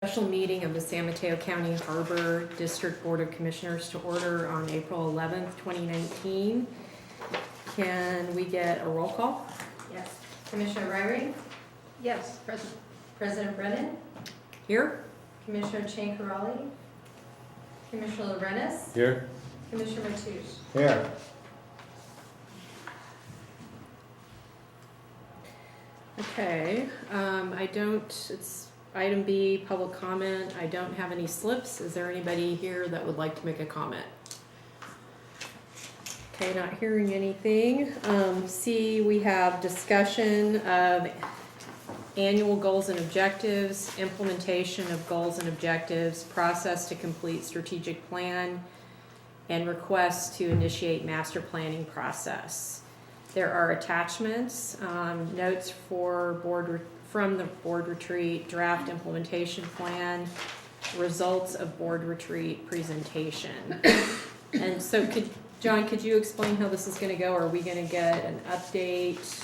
Special meeting of the San Mateo County Harbor District Board of Commissioners to order on April 11th, 2019. Can we get a roll call? Yes. Commissioner Ryrie? Yes, present. President Brennan? Here? Commissioner Chancarelli? Commissioner Lorenz? Here. Commissioner Mateusz? Here. Okay, it's item B, public comment. I don't have any slips. Is there anybody here that would like to make a comment? Okay, not hearing anything. C, we have discussion of annual goals and objectives, implementation of goals and objectives, process to complete strategic plan, and request to initiate master planning process. There are attachments, notes for from the board retreat, draft implementation plan, results of board retreat presentation. And so John, could you explain how this is gonna go? Are we gonna get an update?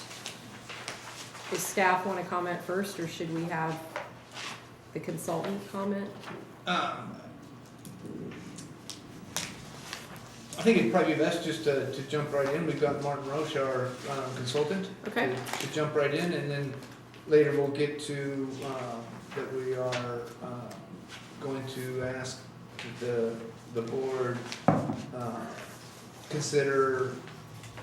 Does staff wanna comment first, or should we have the consultant comment? I think it'd probably be best just to jump right in. We've got Martin Roche, our consultant, Okay. to jump right in, and then later we'll get to that we are going to ask the board consider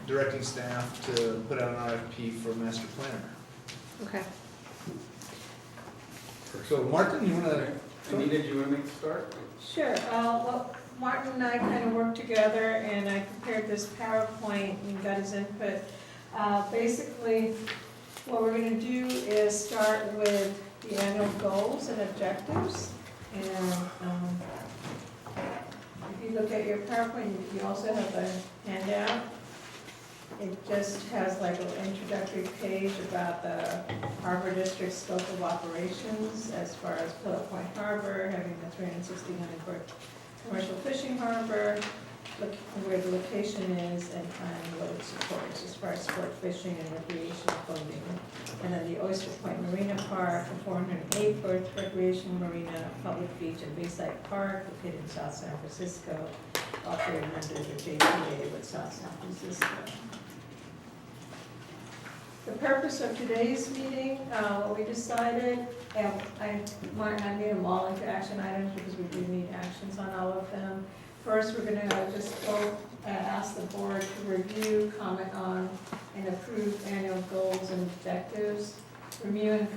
directing staff to put out an RFP for master planner. Okay. So Martin, you wanna? Anita, do you want to make the start? Sure. Well, Martin and I kind of worked together, and I prepared this PowerPoint and got his input. Basically, what we're going to do is start with the annual goals and objectives. And if you look at your PowerPoint, you also have a handout. It just has like an introductory page about the Harbor District scope of operations as far as Pillow Point Harbor, having the 369-foot commercial fishing harbor, where the location is, and what it supports as far as sport fishing and recreation funding. And then the Oyster Point Marina Park, a 408-foot recreation marina, public beach and Bayside Park, located in South San Francisco, operated under the JPA with South San Francisco. The purpose of today's meeting, what we decided, Martin, I made them all into action items because we do need actions on all of them. First, we're gonna just go ask the board to review, comment on, and approve annual goals and objectives. Review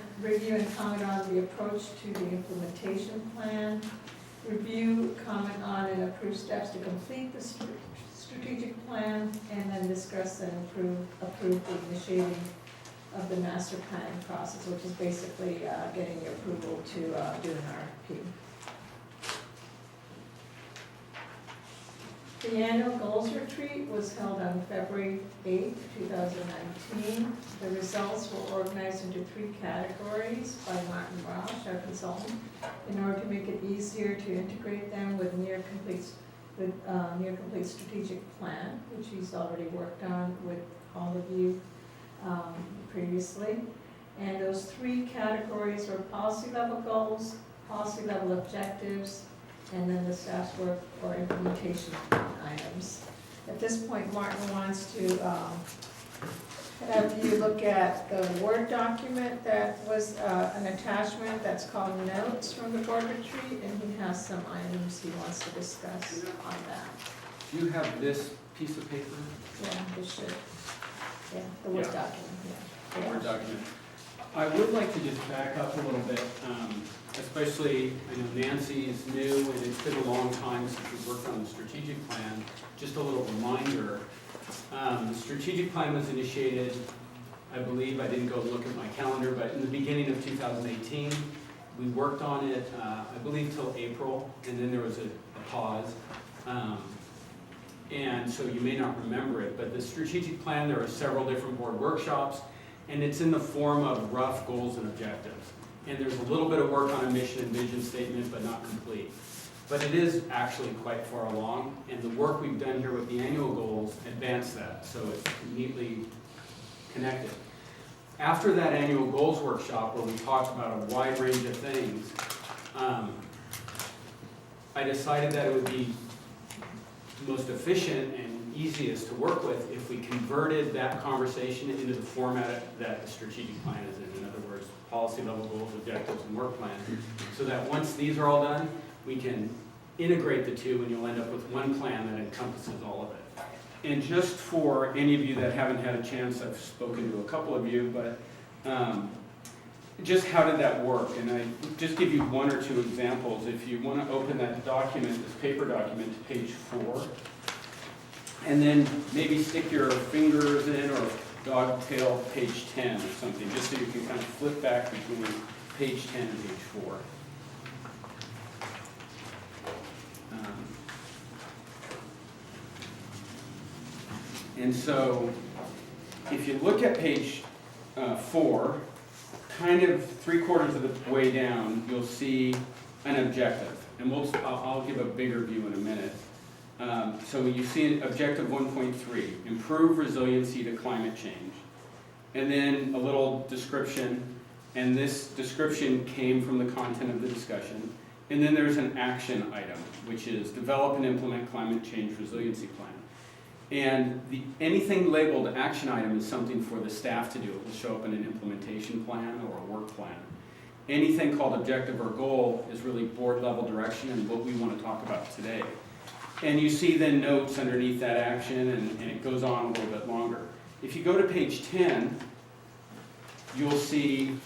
and comment on the approach to the implementation plan. Review, comment on, and approve steps to complete the strategic plan, and then discuss and approve the initiating of the master planning process, which is basically getting the approval to do an RFP. The annual goals retreat was held on February 8th, 2019. The results were organized into 3 categories by Martin Roche, our consultant, in order to make it easier to integrate them with near complete strategic plan, which he's already worked on with all of you previously. And those 3 categories were policy level goals, policy level objectives, and then the staff's work or implementation items. At this point, Martin wants to have you look at the Word document that was an attachment that's called Notes from the Board Retreat, and he has some items he wants to discuss on that. Do you have this piece of paper? Yeah, this should. Yeah, the Word Yeah. document, yeah. The Word document. I would like to just back up a little bit, especially, I know Nancy is new and it's been a long time since we've worked on the strategic plan. Just a little reminder, the strategic plan was initiated, I believe, I didn't go look at my calendar, but in the beginning of 2018. We worked on it, I believe, till April, and then there was a pause. And so you may not remember it, but the strategic plan, there are several different board workshops, and it's in the form of rough goals and objectives. And there's a little bit of work on a mission and vision statement, but not complete. But it is actually quite far along, and the work we've done here with the annual goals advance that, so it's neatly connected. After that annual goals workshop, where we talked about a wide range of things, decided that it would be most efficient and easiest to work with if we converted that conversation into the format that the strategic plan is in. In other words, policy level goals, objectives, and work plan. So that once these are all done, we can integrate the two and you'll end up with one plan that encompasses all of it. And just for any of you that haven't had a chance, I've spoken to a couple of you, but just how did that work? And I just give you one or two examples. If you want to open that document, this paper document, to page 4, and then maybe stick your fingers in or dogtail page 10 or something, just so you can kind of flip back between page 10 and page 4. And so, if you look at page 4, kind of 3/4 of the way down, you'll see an objective. And I'll give a bigger view in a minute. So you see objective 1.3, improve resiliency to climate change. And then a little description, and this description came from the content of the discussion. And then there's an action item, which is develop and implement climate change resiliency plan. And anything labeled action item is something for the staff to do. It will show up in an implementation plan or a work plan. Anything called objective or goal is really board level direction and what we want to talk about today. And you see then notes underneath that action, and it goes on a little bit longer. If you go to page 10, you'll see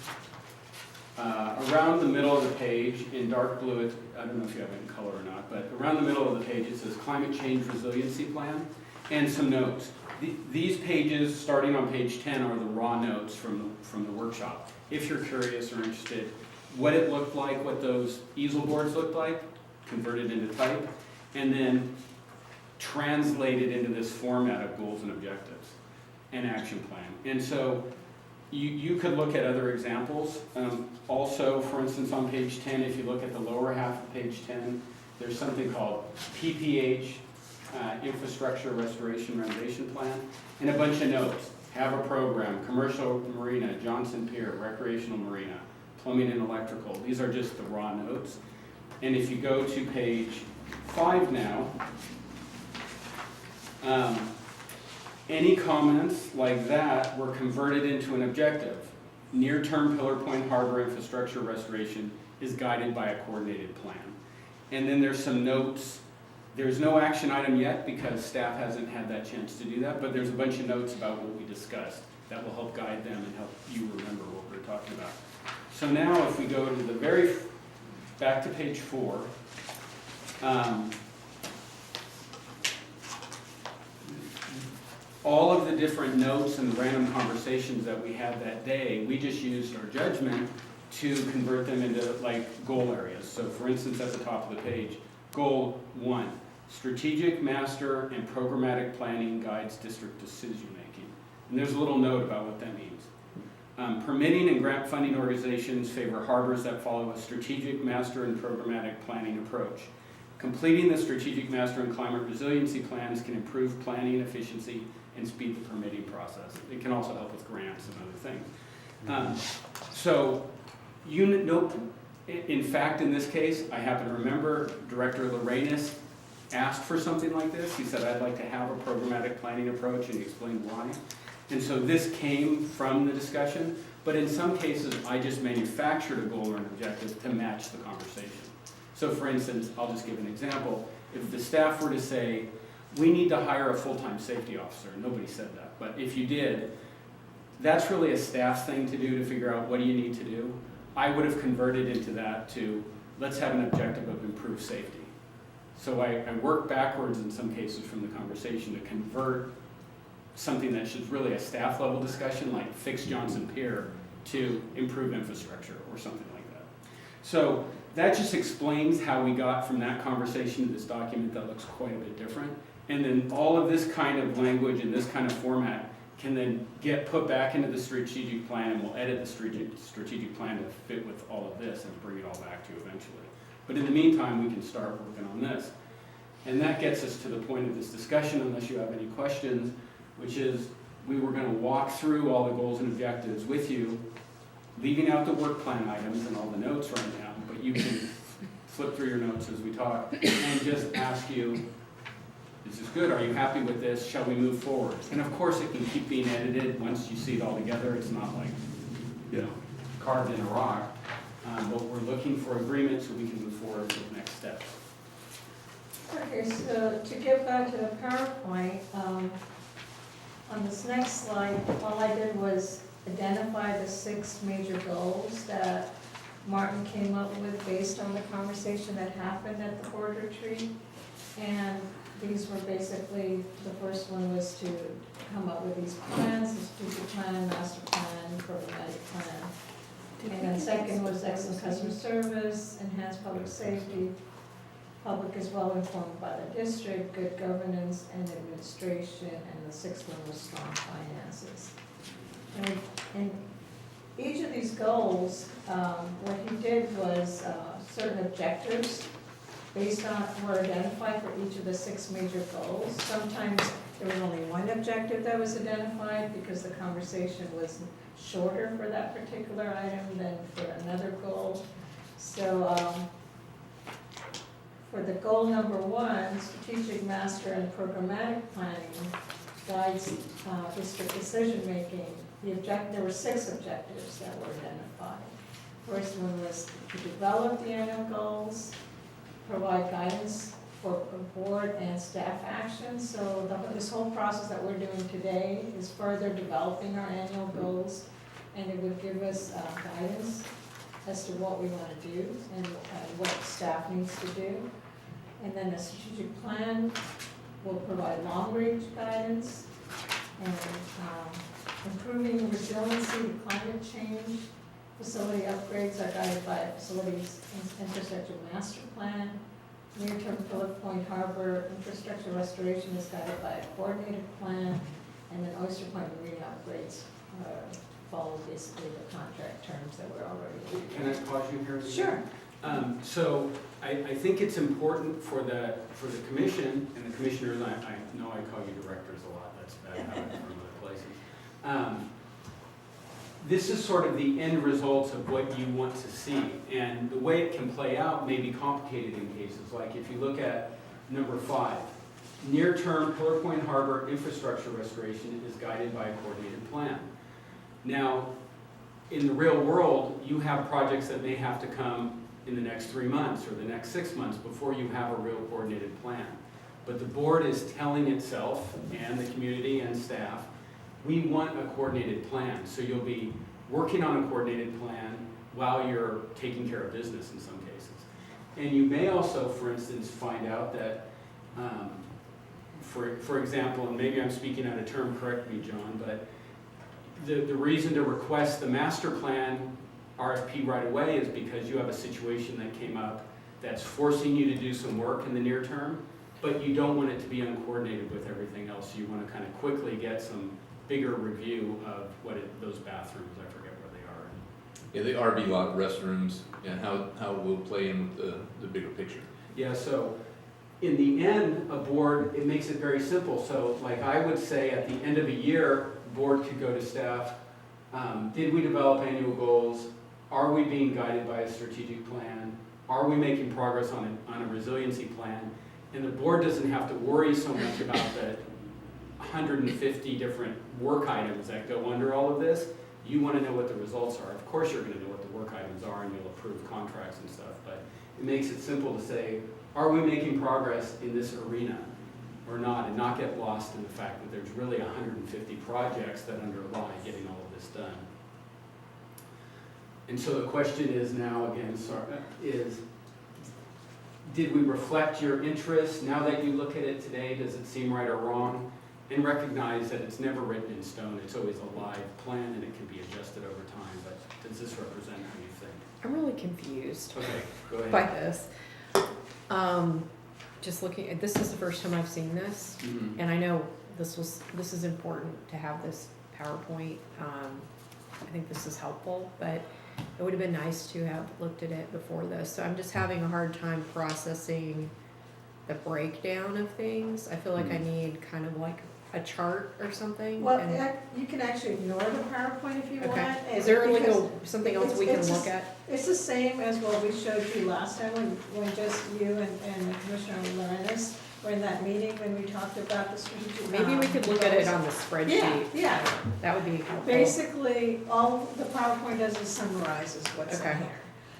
around the middle of the page in dark blue, I don't know if you have it in color or not, but around the middle of the page it says climate change resiliency plan. And some notes. These pages, starting on page 10, are the raw notes from the workshop. If you're curious or interested, what it looked like, what those easel boards looked like, converted into type, and then translated into this format of goals and objectives and action plan. And so you could look at other examples. Also, for instance, on page 10, if you look at the lower half of page 10, there's something called PPH, Infrastructure Restoration Renovation Plan, and a bunch of notes. Have a program, commercial marina, Johnston Pier, recreational marina, plumbing and electrical. These are just the raw notes. And if you go to page 5 now, any comments like that were converted into an objective. Near-term Pillar Point Harbor infrastructure restoration is guided by a coordinated plan. And then there's some notes. There's no action item yet because staff hasn't had that chance to do that, but there's a bunch of notes about what we discussed that will help guide them and help you remember what we're talking about. So now if we go to the back to page 4, all of the different notes and random conversations that we had that day, we just used our judgment to convert them into like goal areas. So for instance, at the top of the page, goal 1, strategic master and programmatic planning guides district decision making. And there's a little note about what that means. Permitting and grant funding organizations favor harbors that follow a strategic master and programmatic planning approach. Completing the strategic master and climate resiliency plans can improve planning efficiency and speed the permitting process. It can also help with grants and other things. So, in fact, in this case, I happen to remember Director Lorenas asked for something like this. He said, I'd like to have a programmatic planning approach, and he explained why. And so this came from the discussion, but in some cases, I just manufactured a goal or an objective to match the conversation. So for instance, I'll just give an example. If the staff were to say, we need to hire a full-time safety officer, nobody said that, but if you did, that's really a staff's thing to do to figure out what do you need to do. I would have converted into that to, let's have an objective of improved safety. So I work backwards in some cases from the conversation to convert something that should really a staff level discussion, like fix Johnston Pier, to improve infrastructure or something like that. So that just explains how we got from that conversation to this document that looks quite a bit different. And then all of this kind of language and this kind of format can then get put back into the strategic plan, and we'll edit the strategic plan to fit with all of this and bring it all back to you eventually. But in the meantime, we can start working on this. And that gets us to the point of this discussion, unless you have any questions, which is we were going to walk through all the goals and objectives with you, leaving out the work plan items and all the notes right now, but you can flip through your notes as we talk, and just ask you, is this good? Are you happy with this? Shall we move forward? And of course, it can keep being edited once you see it all together. It's not like, you know, carved in a rock. But we're looking for agreement so we can move forward to the next steps. Okay, so to get back to the PowerPoint, on this next slide, all I did was identify the 6 major goals that Martin came up with based on the conversation that happened at the board retreat. And these were basically, the first one was to come up with these plans, the strategic plan, master plan, programmatic plan. And then second was excellent customer service, enhanced public safety, public is well informed by the district, good governance and administration, and the 6th one was strong finances. And each of these goals, what he did was certain objectives based on, were identified for each of the 6 major goals. Sometimes there was only one objective that was identified because the conversation was shorter for that particular item than for another goal. So for the goal number 1, strategic master and programmatic planning guides district decision making. There were 6 objectives that were identified. First one was to develop the annual goals, provide guidance for board and staff action. So this whole process that we're doing today is further developing our annual goals, and it would give us guidance as to what we want to do and what staff needs to do. And then the strategic plan will provide long-range guidance and improving resiliency to climate change. Facility upgrades are guided by a facilities infrastructure master plan. Near-term Phillip Point Harbor infrastructure restoration is guided by a coordinated plan. And then Oyster Point marina upgrades follow basically the contract terms that we're already in. Can I pause you here? Sure. So I think it's important for the commission and the commissioners, I know I call you directors a lot, that's bad habit from other places. This is sort of the end results of what you want to see, and the way it can play out may be complicated in cases. Like if you look at number 5, near-term Pillar Point Harbor infrastructure restoration is guided by a coordinated plan. Now, in the real world, you have projects that may have to come in the next 3 months or the next 6 months before you have a real coordinated plan. But the board is telling itself and the community and staff, we want a coordinated plan. So you'll be working on a coordinated plan while you're taking care of business in some cases. And you may also, for instance, find out that, for example, and maybe I'm speaking out of term, correct me, John, but the reason to request the master plan RFP right away is because you have a situation that came up that's forcing you to do some work in the near term, but you don't want it to be uncoordinated with everything else. You want to kind of quickly get some bigger review of those bathrooms, I forget where they are. Yeah, the RV lot restrooms and how it will play in with the bigger picture. Yeah, so in the end, a board, it makes it very simple. So like I would say at the end of a year, board could go to staff, did we develop annual goals? Are we being guided by a strategic plan? Are we making progress on a resiliency plan? And the board doesn't have to worry so much about the 150 different work items that go under all of this. You want to know what the results are. Of course you're going to know what the work items are and you'll approve contracts and stuff, but it makes it simple to say, are we making progress in this arena or not, and not get lost in the fact that there's really 150 projects that underlie getting all of this done. And so the question is now, again, did we reflect your interest? Now that you look at it today, does it seem right or wrong? And recognize that it's never written in stone. It's always a live plan and it can be adjusted over time, but does this represent how you think? I'm really confused Okay, go ahead. by this. Just looking at, this is the first time I've seen this, Mhm. and I know this is important to have this PowerPoint. I think this is helpful, but it would have been nice to have looked at it before this. So I'm just having a hard time processing the breakdown of things. I feel like I need kind of like a chart or something? Well, And- you can actually ignore the PowerPoint if you want. Okay, and is there like because something else we can it's look at? It's the same as what we showed you last time when just you and Commissioner Lorenz were in that meeting when we talked about the strategic. Maybe we could look at it on the Yeah, spreadsheet, yeah. that would be helpful. Basically, all the PowerPoint does is summarizes what's in Okay. here.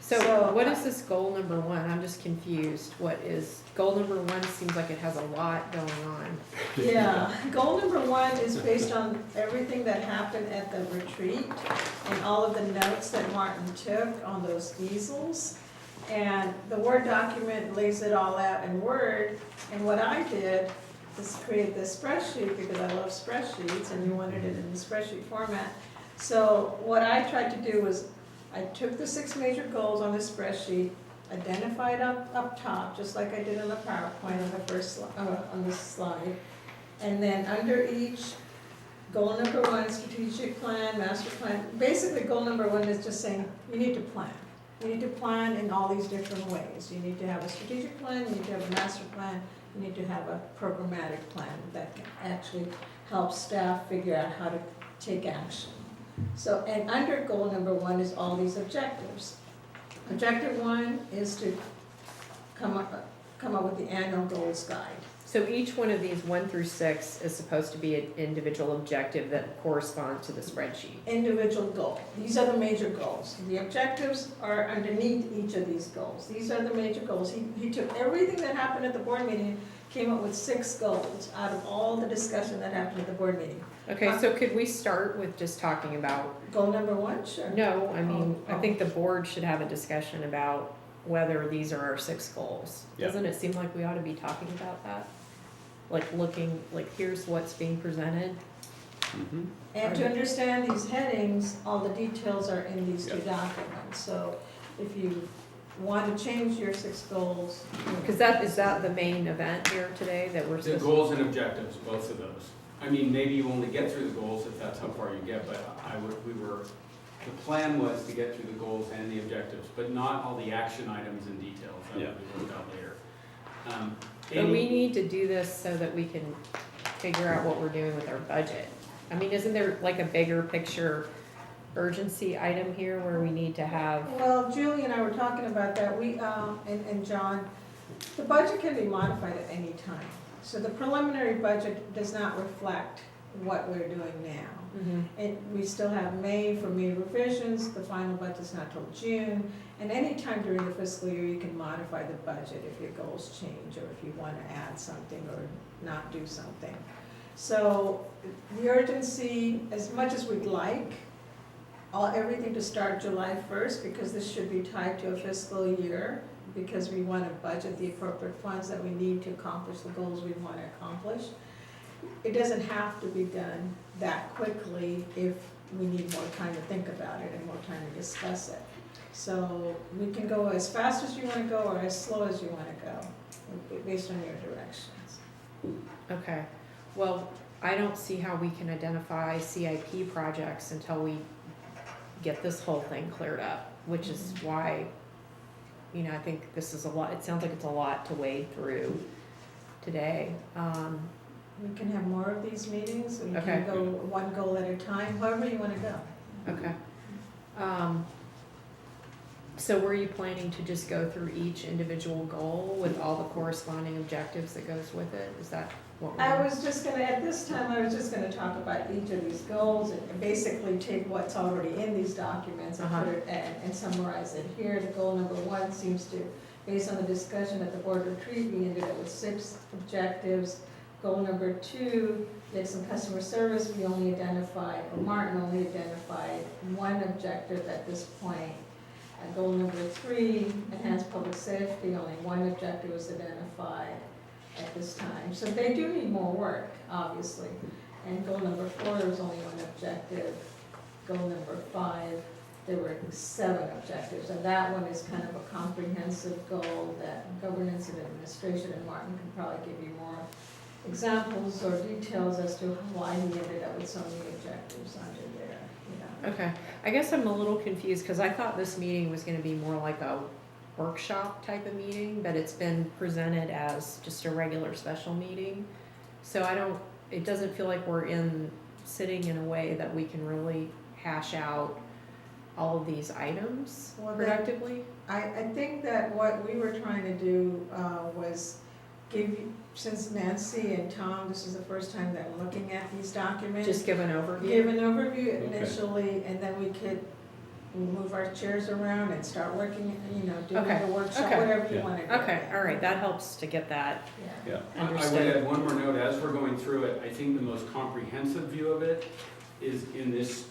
So So- what is this goal number one? I'm just confused. What is, goal number one seems like it has a lot going on. Yeah, goal number one is based on everything that happened at the retreat and all of the notes that Martin took on those easels. And the Word document lays it all out in Word, and what I did is create this spreadsheet because I love spreadsheets and we wanted it in the spreadsheet format. So what I tried to do was, I took the 6 major goals on the spreadsheet, identified up top, just like I did on the PowerPoint on the first, on this slide. And then under each, goal number one, strategic plan, master plan, basically goal number one is just saying, you need to plan. You need to plan in all these different ways. You need to have a strategic plan, you need to have a master plan, you need to have a programmatic plan that can actually help staff figure out how to take action. So, and under goal number one is all these objectives. Objective one is to come up with the annual goals guide. So each one of these 1 through 6 is supposed to be an individual objective that corresponds to the spreadsheet. Individual goal. These are the major goals. The objectives are underneath each of these goals. These are the major goals. He took everything that happened at the board meeting, came up with 6 goals out of all the discussion that happened at the board meeting. Okay, so could we start with just talking about, Goal number one, sure. no, I mean, I Oh. think the board should have a discussion about whether these are our 6 goals. Yeah. Doesn't it seem like we ought to be talking about that? Like looking, like here's what's being presented. Mhm. And to understand these headings, all the details are in these 2 Yep. documents. So if you want to change your 6 goals. Because is that the main event here today that we're The supposed to? goals and objectives, both of those. I mean, maybe you only get through the goals if that's how far you get, but the plan was to get through the goals and the objectives, but not all the action items and details. That will be worked out later. But we need to do this so that we can figure out what we're doing with our budget. I mean, isn't there like a bigger picture urgency item here where we need to have? Well, Julie and I were talking about that, and John, the budget can be modified at any time. So the preliminary budget does not reflect what we're doing now. Mhm. And we still have May for May revisions, the final budget's not till June, and any time during the fiscal year, you can modify the budget if your goals change, or if you wanna add something or not do something. So the urgency, as much as we'd like, everything to start July 1st, because this should be tied to a fiscal year, because we wanna budget the appropriate funds that we need to accomplish the goals we wanna accomplish. It doesn't have to be done that quickly if we need more time to think about it and more time to discuss it. So we can go as fast as you wanna go or as slow as you wanna go, based on your directions. Okay, well, I don't see how we can identify CIP projects until we get this whole thing cleared up, which is why, you know, I think this is a lot, it sounds like it's a lot to wade through today. We can have more of these meetings, we Okay. can go one goal at a time, however you wanna go. Okay. So were you planning to just go through each individual goal with all the corresponding objectives that goes with it? Is that what we're? I was just gonna, at this time, I was just gonna talk about each of these goals and basically take what's already in these documents and put it, and summarize it here. The goal number one seems to, based on the discussion at the board retreat, we ended up with 6 objectives. Goal number 2, did some customer service, we only identified, or Martin only identified 1 objective at this point. Goal number 3, enhanced public safety, only 1 objective was identified at this time. So they do need more work, obviously. And goal number 4, there was only 1 objective. Goal number 5, there were 7 objectives. And that one is kind of a comprehensive goal that governance and administration, and Martin can probably give you more examples or details as to why he ended up with so many objectives under there, you know. Okay, I guess I'm a little confused, because I thought this meeting was gonna be more like a workshop type of meeting, but it's been presented as just a regular special meeting. So I don't, it doesn't feel like we're sitting in a way that we can really hash out all of these items Well, productively. I think that what we were trying to do was give you, since Nancy and Tom, this is the first time that we're looking at these documents. Just give an overview. Give an overview Okay. initially, and then we could move our chairs around and start working, doing Okay, the workshop, okay. whatever you Yeah. wanna do. Okay, all right, that helps to get that Yeah. Yeah. I would understood. add one more note, as we're going through it, I think the most comprehensive view of it is in this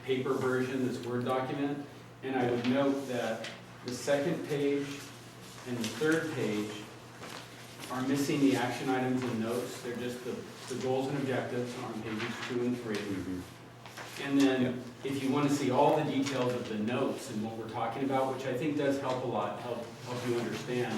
paper version, this Word document. And I would note that the second page and the third page are missing the action items and notes. They're just the goals and objectives on pages 2 and 3. And then, if you want to see all the details of the notes and what we're talking about, which I think does help a lot, help you understand,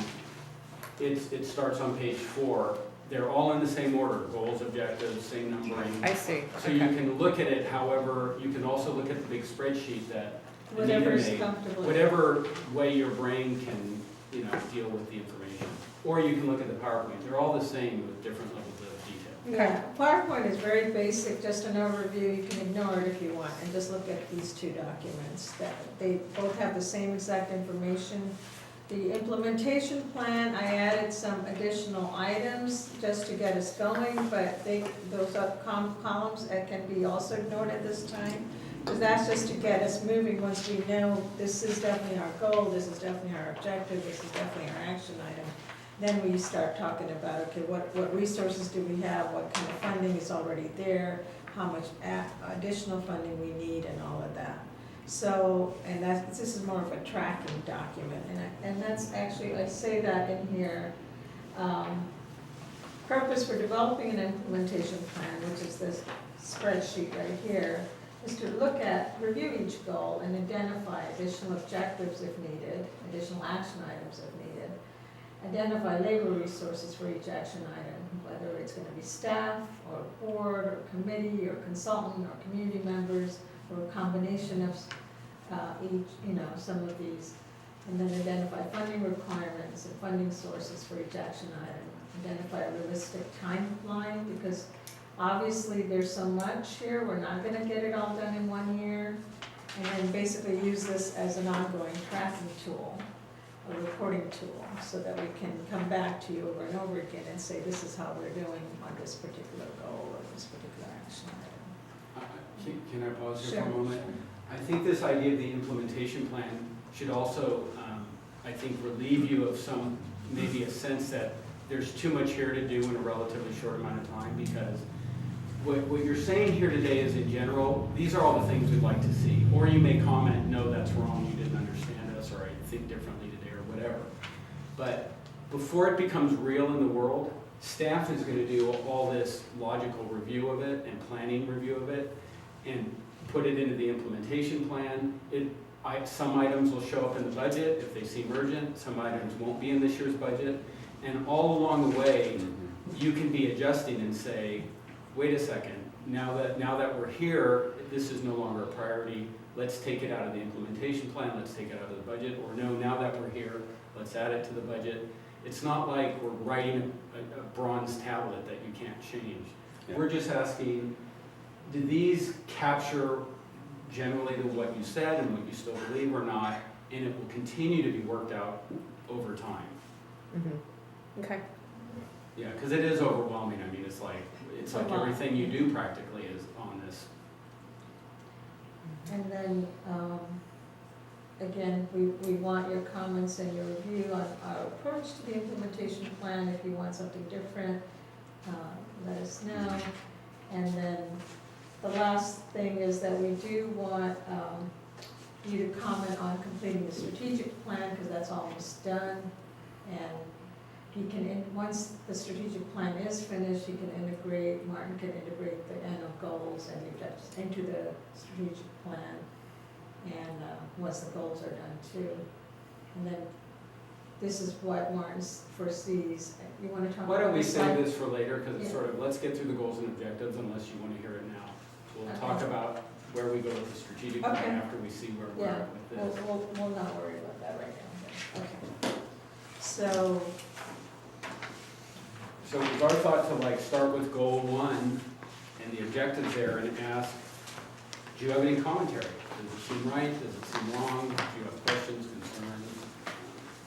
it starts on page 4. They're all in the same order, goals, objectives, same numbering. I see, So you okay. can look at it, however, you can also look at the big spreadsheet that Anita Whatever's made. comfortable. Whatever way your brain can, deal with the information. Or you can look at the PowerPoint. They're all the same with different levels of detail. Yeah, PowerPoint is very basic, just an overview, you can ignore it if you want, and just look at these two documents. That they both have the same exact information. The implementation plan, I added some additional items just to get us going, but those columns that can be also ignored at this time. Because that's just to get us moving once we know this is definitely our goal, this is definitely our objective, this is definitely our action item. Then we start talking about, okay, what resources do we have, what kind of funding is already there, how much additional funding we need and all of that. So, and this is more of a tracking document, and that's actually, I say that in here. Purpose for developing an implementation plan, which is this spreadsheet right here, is to review each goal and identify additional objectives if needed, additional action items if needed. Identify labor resources for each action item, whether it's gonna be staff, or board, or committee, or consultant, or community members, or a combination of each, some of these. And then identify funding requirements and funding sources for each action item. Identify a realistic timeline, because obviously there's so much here, we're not gonna get it all done in 1 year. And then basically use this as an ongoing tracking tool, a reporting tool, so that we can come back to you over and over again and say, this is how we're doing on this particular goal or this particular action item. Can I pause here for a Sure. moment? I think this idea of the implementation plan should also, I think, relieve you of maybe a sense that there's too much here to do in a relatively short amount of time, because what you're saying here today is, in general, these are all the things we'd like to see. Or you may comment, no, that's wrong, you didn't understand us, or I think differently today, or whatever. But before it becomes real in the world, staff is gonna do all this logical review of it and planning review of it, and put it into the implementation plan. Some items will show up in the budget if they seem urgent, some items won't be in this year's budget. And all along the way, you can be adjusting and say, wait a second, now that we're here, this is no longer a priority, let's take it out of the implementation plan, let's take it out of the budget, or no, now that we're here, let's add it to the budget. It's not like we're writing a bronze tablet that you can't change. Yeah. We're just asking, do these capture generally to what you said and what you still believe or not, and it will continue to be worked out over time. Okay, Yeah, because it is overwhelming. I mean, it's like It's a lot. everything you do practically is on this. And then, again, we want your comments and your review on our approach to the implementation plan. If you want something different, let us know. And then the last thing is that we do want you to comment on completing the strategic plan, because that's almost done. And he can, once the strategic plan is finished, Martin can integrate the annual goals and the objectives into the strategic plan. And once the goals are done too. And then this is what Martin foresees. You want to talk about? Why don't we the save slide? this for later, because it's Yeah. sort of, let's get through the goals and objectives unless you want to hear it now. We'll Okay. talk about where we go with the strategic plan Okay. after we see where we're Yeah, at with this. we'll not worry about that right now. Okay. So So it was our thought to like start with goal 1 and the objectives there and ask, do you have any commentary? Does it seem right? Does it seem wrong? Do you have questions, concerns?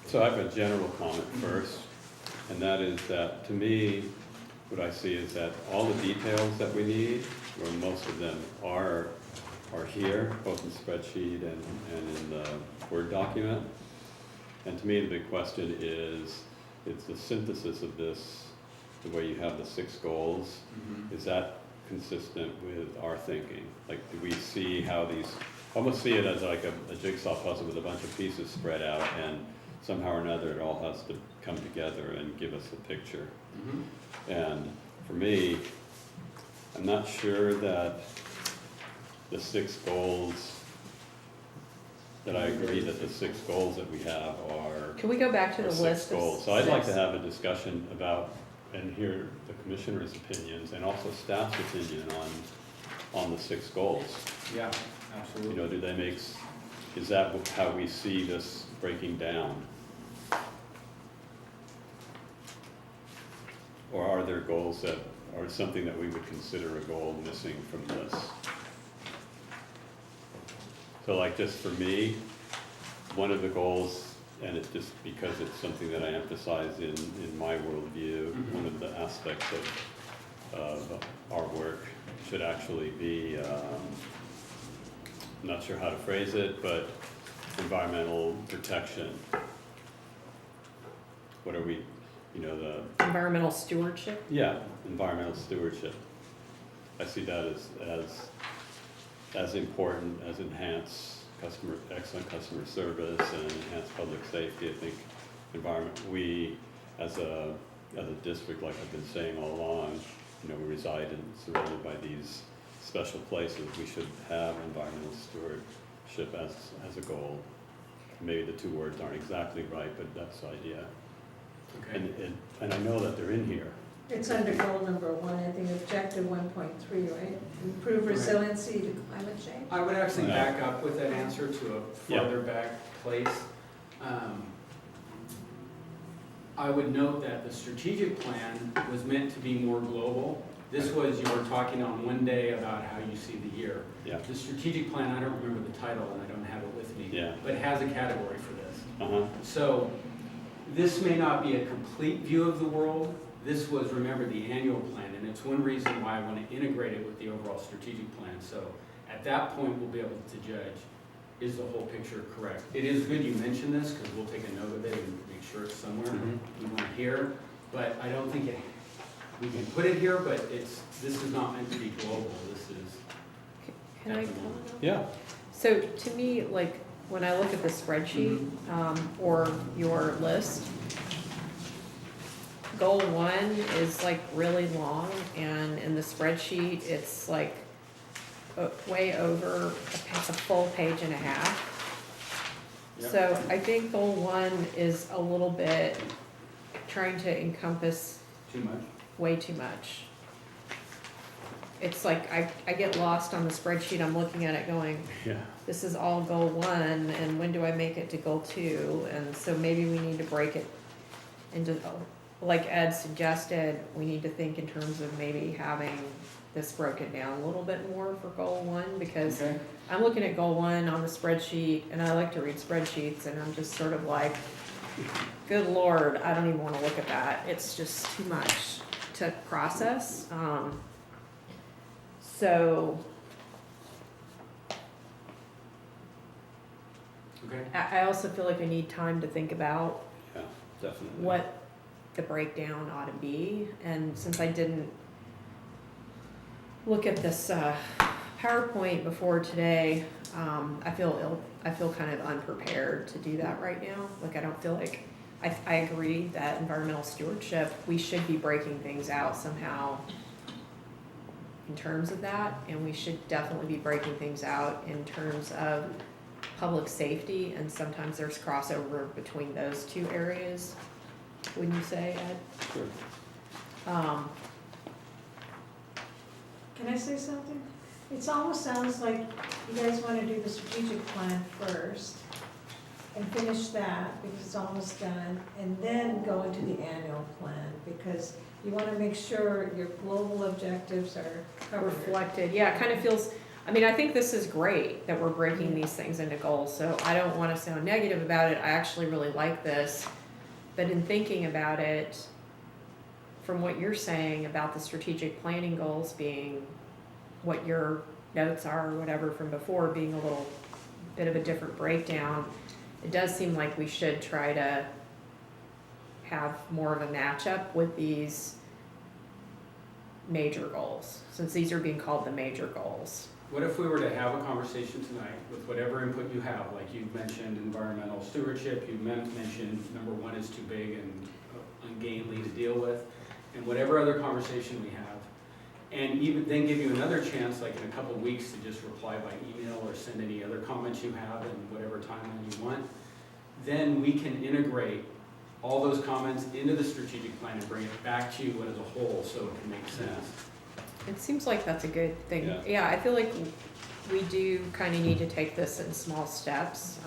So I have a general comment first, and that is that, to me, what I see is that all the details that we need, or most of them, are here, both in spreadsheet and in the Word document. And to me, the big question is the synthesis of this, the way you have the 6 goals, is that consistent with our thinking? Like, do we see how these, almost see it as like a jigsaw puzzle with a bunch of pieces spread out, and somehow or another it all has to come together and give us a picture. And for me, I'm not sure that the 6 goals, that I agree that the 6 goals that we have are Can we go back to the 6 list of goals. So I'd like to 6? have a discussion about, and hear the commissioner's opinions and also staff's opinion on the 6 goals. Yeah, You absolutely. know, do they make, is that how we see this breaking down? Or are there goals that are something that we would consider a goal missing from this? So like, just for me, one of the goals, and it's just because it's something that I emphasize in my worldview, one of the aspects of our work should actually be, I'm not sure how to phrase it, but environmental protection. What are we, you know, the, Environmental stewardship? yeah, environmental stewardship. I see that as important as excellent customer service and enhanced public safety. I think we, as a district, like I've been saying all along, you know, we reside and surrounded by these special places. We should have environmental stewardship as a goal. Maybe the 2 words aren't exactly right, but that's the idea. Okay. And I know that they're in here. It's under goal number 1, I think, objective 1.3, right? Improve resiliency to climate change. I would actually Yeah. back up with that answer to a Yeah. further back place. I would note that the strategic plan was meant to be more global. This was, you were talking on one day about how you see the year. Yeah. The strategic plan, I don't remember the title and I don't have it with me, Yeah. but has a category for this. Uh-huh. So this may not be a complete view of the world. This was, remember, the annual plan, and it's one reason why I want to integrate it with the overall strategic plan. So at that point, we'll be able to judge, is the whole picture correct? It is good you mentioned this, because we'll take a note of it and make sure it's somewhere. We want it here, but I don't think we can put it here, but this is not meant to be global. This is. Can I comment on that? Yeah. So to me, like, when I look at the spreadsheet, or your list, goal 1 is like really long, and in the spreadsheet, it's like way over a full page and a half. Yep. So I think goal 1 is a little bit trying to encompass Too much? way too much. It's like I get lost on the spreadsheet, I'm looking at it going, Yeah. this is all goal 1, and when do I make it to goal 2? And so maybe we need to break it into, like Ed suggested, we need to think in terms of maybe having this broken down a little bit more for goal 1, because Okay. I'm looking at goal 1 on the spreadsheet, and I like to read spreadsheets, and I'm just sort of like, good Lord, I don't even wanna look at that. It's just too much to process. So Okay. I also feel like I need time to think about Yeah, definitely. what the breakdown ought to be. And since I didn't look at this PowerPoint before today, I feel kind of unprepared to do that right now. Like, I don't feel like, I agree that environmental stewardship, we should be breaking things out somehow in terms of that, and we should definitely be breaking things out in terms of public safety, and sometimes there's crossover between those 2 areas, wouldn't you say, Ed? Sure. Can I say something? It almost sounds like you guys want to do the strategic plan first, and finish that, because it's almost done, and then go into the annual plan, because you wanna make sure your global objectives are covered. reflected, yeah, it kind of feels, I mean, I think this is great that we're breaking these things into goals, so I don't wanna sound negative about it, I actually really like this. But in thinking about it, from what you're saying about the strategic planning goals being what your notes are or whatever from before, being a little bit of a different breakdown, it does seem like we should try to have more of a matchup with these major goals, since these are being called the major goals. What if we were to have a conversation tonight with whatever input you have, like you mentioned environmental stewardship, you mentioned number one is too big and ungainly to deal with, and whatever other conversation we have, and even then give you another chance, like in a couple of weeks, to just reply by email or send any other comments you have in whatever timeline you want, then we can integrate all those comments into the strategic plan and bring it back to you as a whole so it can make sense. It seems like that's a good thing. Yeah. Yeah, I feel like we do kind of need to take this in small steps,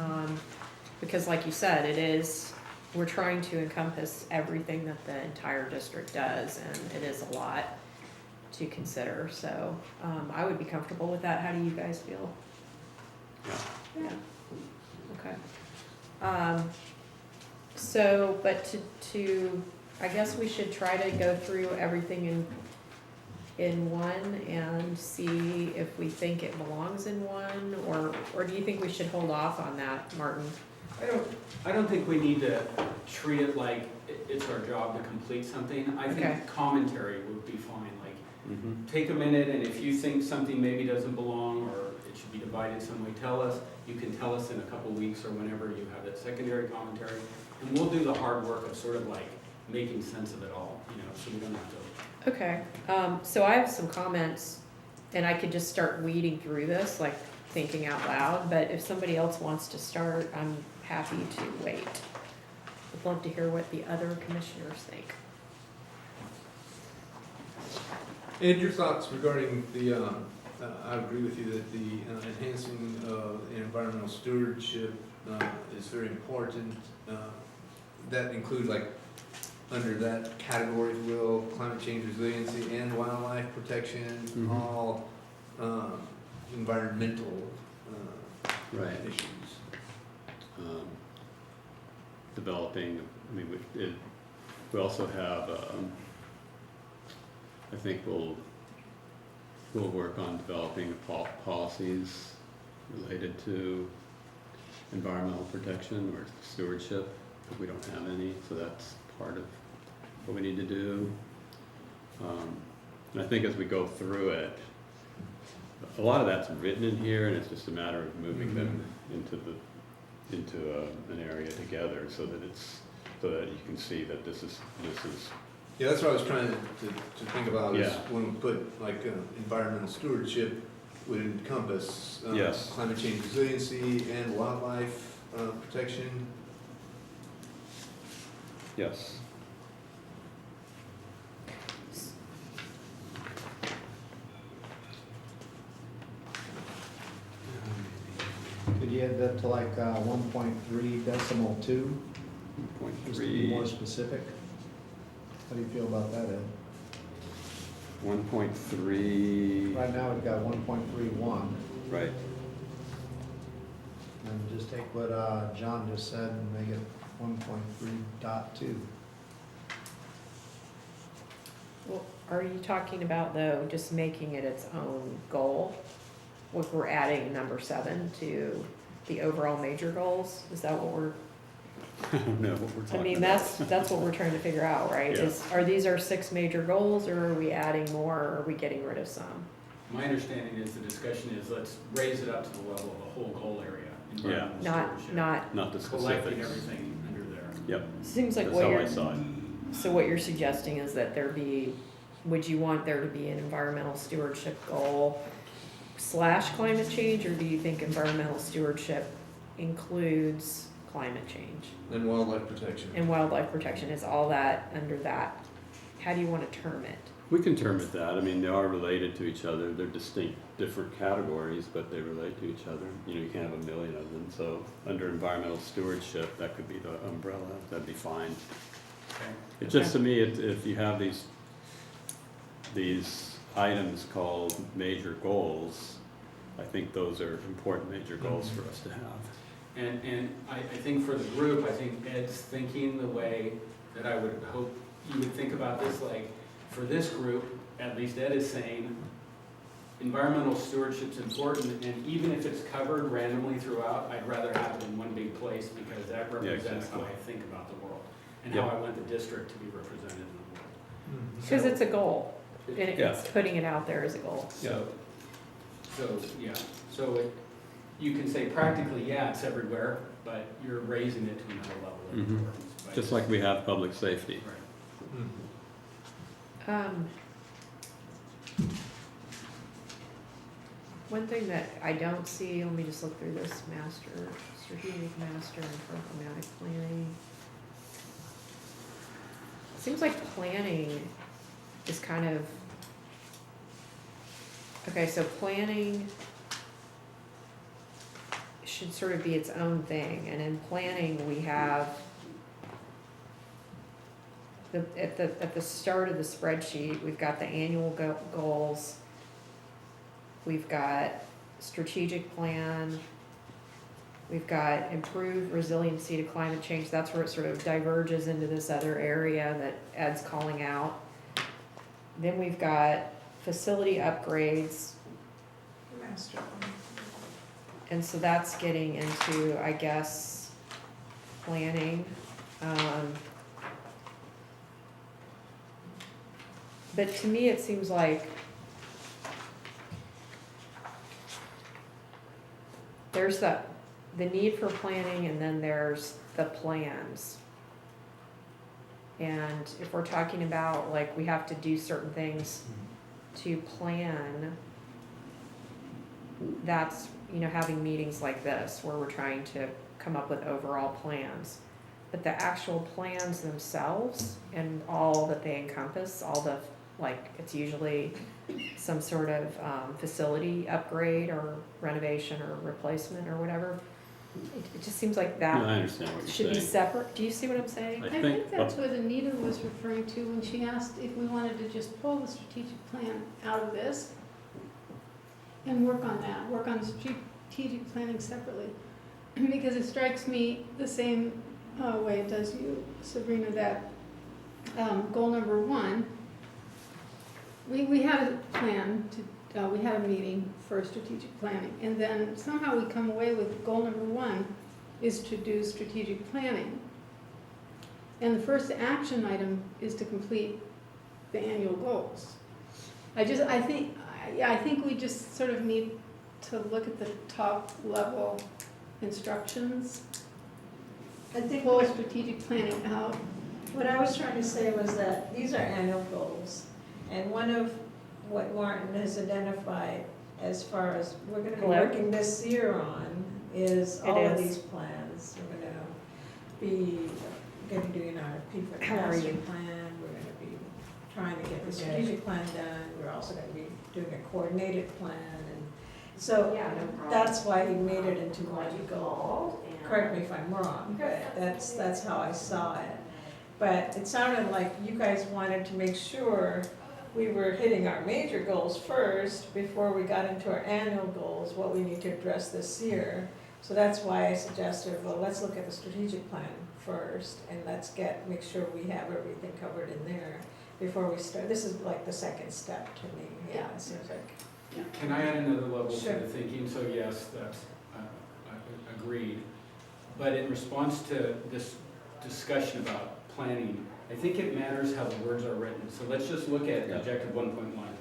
because like you said, it is, we're trying to encompass everything that the entire district does, and it is a lot to consider, so, I would be comfortable with that. How do you guys feel? Yeah. Okay. So, but to, I guess we should try to go through everything in one and see if we think it belongs in one, or do you think we should hold off on that, Martin? I don't think we need to treat it like it's our job to complete something. I Okay. think commentary would be fine, like, Mm-hmm. take a minute, and if you think something maybe doesn't belong, or it should be divided some way, tell us. You can tell us in a couple weeks, or whenever you have that secondary commentary, and we'll do the hard work of sort of like making sense of it all, you know, so we don't have to. Okay, so I have some comments, and I could just start weeding through this, like thinking out loud, but if somebody else wants to start, I'm happy to wait. I'd love to hear what the other commissioners think. And your thoughts regarding the, I agree with you that the enhancing of environmental stewardship is very important. That includes, like, under that category, if you will, climate change resiliency and wildlife protection, Mhm. all environmental Right. issues. Developing, I mean, we also have, I think we'll work on developing policies related to environmental protection or stewardship, but we don't have any, so that's part of what we need to do. And I think as we go through it, a lot of that's written in here, and it's just a matter of moving them into an area together, so that you can see that this is. Yeah, that's what I was trying to think about, is Yeah. when we put, like, environmental stewardship would encompass Yes. climate change resiliency and wildlife protection. Yes. Could you add that to like 1.3 decimal 2, just to be more 1.3, specific? How do you feel about that, Ed? 1.3, Right now, we've got 1.31, right, and just take what John just said and make it 1.3.2. Well, are you talking about, though, just making it its own goal? If we're adding number 7 to the overall major goals, is that what we're, I don't know what we're talking I mean, about. that's what we're trying to figure out, right? Yeah. Are these our 6 major goals, or are we adding more, or are we getting rid of some? My understanding is the discussion is, let's raise it up to the level of the whole goal area. environmental stewardship, Not the Collecting specifics. everything under there. Yep, Seems like that's what how I you're, saw it. so what you're suggesting is that would you want there to be an environmental stewardship goal / climate change, or do you think environmental stewardship includes climate change? And wildlife protection. And wildlife protection, is all that under that? How do you want to term it? We can term it that. I mean, they are related to each other. They're distinct, different categories, but they relate to each other. You know, you can't have a million of them. So under environmental stewardship, that could be the umbrella. That'd be fine. Okay. It just, to me, if you have these items called major goals, I think those are important major goals for us to have. And I think for the group, I think Ed's thinking the way that I would hope you would think about this, like, for this group, at least Ed is saying, environmental stewardship's important, and even if it's covered randomly throughout, I'd rather have it in one big place, because that represents exactly. how I think about the world, and Yep. how I want the district to be represented in the world. Because it's a goal, and Yeah. it's putting it out there as a goal. You can say practically, yeah, it's everywhere, but you're raising it to another level of Mhm. importance. by- Just like we have public safety. Right. One thing that I don't see, let me just look through this strategic master and programmatic planning. Seems like planning is kind of, okay, so planning should sort of be its own thing, and in planning, we have at the start of the spreadsheet, we've got the annual goals, we've got strategic plan, we've got improved resiliency to climate change. That's where it sort of diverges into this other area that Ed's calling out. Then we've got facility upgrades, Master plan. and so that's getting into, I guess, planning. But to me, it seems like there's the need for planning, and then there's the plans. And if we're talking about, like, we have to do certain things to plan, that's, you know, having meetings like this where we're trying to come up with overall plans. But the actual plans themselves and all that they encompass, all the, like, it's usually some sort of facility upgrade or renovation or replacement or whatever. It just seems like No, I that understand what should you're be saying. separate. Do you see what I'm saying? I I think think that's what Anita was referring to when she asked if we wanted to just pull the strategic plan out of this and work on that, work on strategic planning separately. Because it strikes me the same way it does you, Sabrina, that goal number 1, we had a plan to, we had a meeting for strategic planning, and then somehow we come away with goal number 1 is to do strategic planning. And the first action item is to complete the annual goals. I think we just sort of need to look at the top level instructions, I think pull strategic planning out. what I was trying to say was that these are annual goals, and one of what Martin has identified as far as we're gonna be Hello? working this year on is It all of is. these plans. We're gonna be doing an RFP for the How are master you? plan, we're gonna be trying to get the strategic plan done, we're also gonna be doing a coordinated plan, and so that's why he made it into one goal. Correct me if I'm wrong, but that's how I saw it. But it sounded like you guys wanted to make sure we were hitting our major goals first before we got into our annual goals, what we need to address this year. So that's why I suggested, well, let's look at the strategic plan first, and make sure we have everything covered in there before we start. This is like the second step to me, yeah, it seems like. Can I add another level to Sure. the thinking? So yes, that's agreed. But in response to this discussion about planning, I think it matters how the words are written. So let's just look at Yeah. objective 1.1.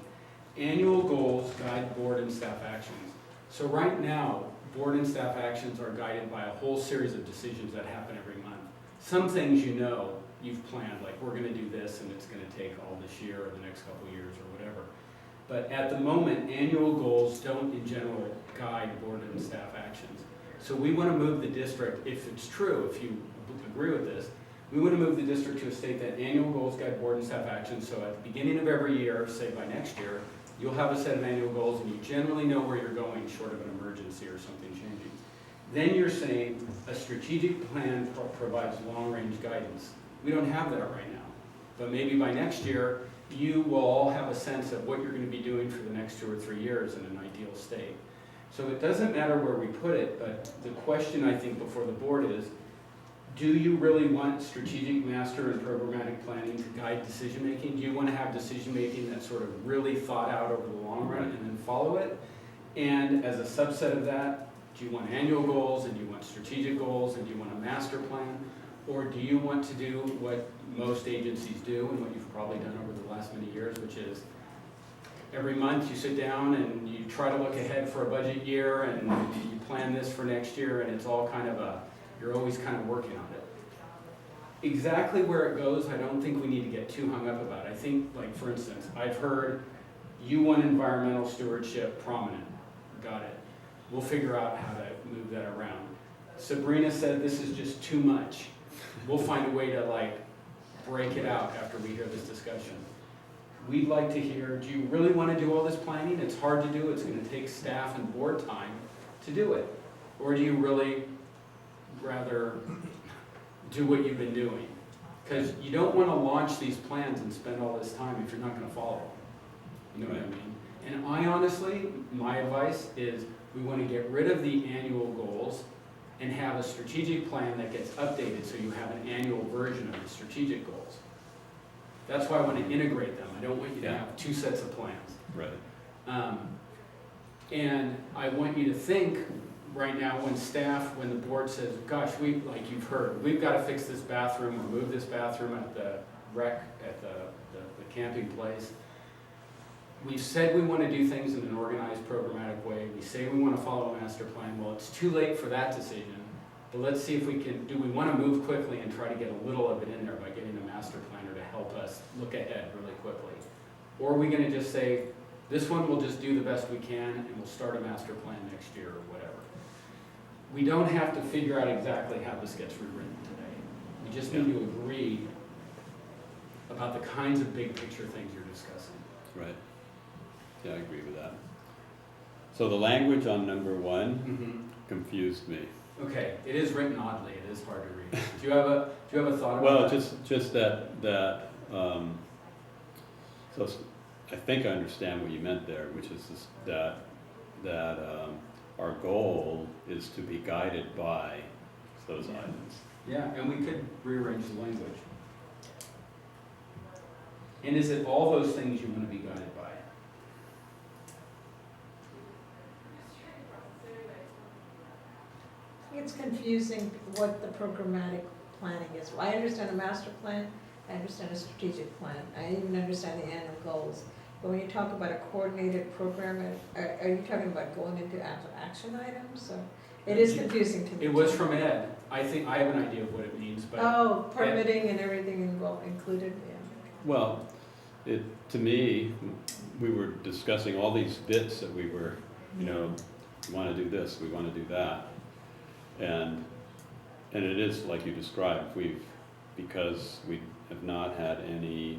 Annual goals guide board and staff actions. So right now, board and staff actions are guided by a whole series of decisions that happen every month. Some things you know, you've planned, like we're gonna do this and it's gonna take all this year or the next couple of years or whatever. But at the moment, annual goals don't in general guide board and staff actions. So we want to move the district, if it's true, if you agree with this, We want to move the district to a state that annual goals guide board and staff action, so at the beginning of every year, say by next year, you'll have a set of annual goals and you generally know where you're going short of an emergency or something changing. Then you're saying a strategic plan provides long-range guidance. We don't have that right now, but maybe by next year, you will all have a sense of what you're going to be doing for the next 2 or 3 years in an ideal state. So it doesn't matter where we put it, but the question I think before the board is, do you really want strategic master and programmatic planning to guide decision-making? Do you want to have decision-making that's sort of really thought out over the long run and then follow it? And as a subset of that, do you want annual goals and do you want strategic goals and do you want a master plan? Or do you want to do what most agencies do and what you've probably done over the last many years, which is every month you sit down and you try to look ahead for a budget year and you plan this for next year and it's all kind of you're always kind of working on it. Exactly where it goes, I don't think we need to get too hung up about. I think, like for instance, I've heard you want environmental stewardship prominent. Got it. We'll figure out how to move that around. Sabrina said this is just too much. We'll find a way to like break it out after we hear this discussion. We'd like to hear, do you really want to do all this planning? It's hard to do, it's going to take staff and board time to do it. Or do you really rather do what you've been doing? Because you don't want to launch these plans and spend all this time if you're not going to follow them. You know what I mean? And I honestly, my advice is we want to get rid of the annual goals and have a strategic plan that gets updated so you have an annual version of the strategic goals. That's why I want to integrate them. I don't want you to have 2 sets of plans. Right. And I want you to think right now when the board says, gosh, like you've heard, we've got to fix this bathroom or move this bathroom at the rec, at the camping place. We've said we want to do things in an organized, programmatic way. We say we want to follow a master plan. Well, it's too late for that decision. But let's see if we can, do we want to move quickly and try to get a little of it in there by getting a master planner to help us look ahead really quickly? Or are we going to just say, this one we'll just do the best we can and we'll start a master plan next year or whatever? We don't have to figure out exactly how this gets rewritten today. We just need to agree about the kinds of big picture things you're discussing. Right. Yeah, I agree with that. So the language on number 1 confused me. Okay, it is written oddly. It is hard to read. Do you have a thought about Well, that? just that so I think I understand what you meant there, which is that our goal is to be guided by those items. Yeah, and we could rearrange the language. And is it all those things you want to be guided by? It's confusing what the programmatic planning is. Well, I understand a master plan, I understand a strategic plan, I even understand the annual goals. But when you talk about a coordinated program, are you talking about going into actual action items? So it is confusing to me. It was from Ed. I think I have an idea of what it means, but Oh, permitting and everything included, yeah. Well, to me, we were discussing all these bits that we were, we want to do this, we want to do that. And it is like you described, because we have not had any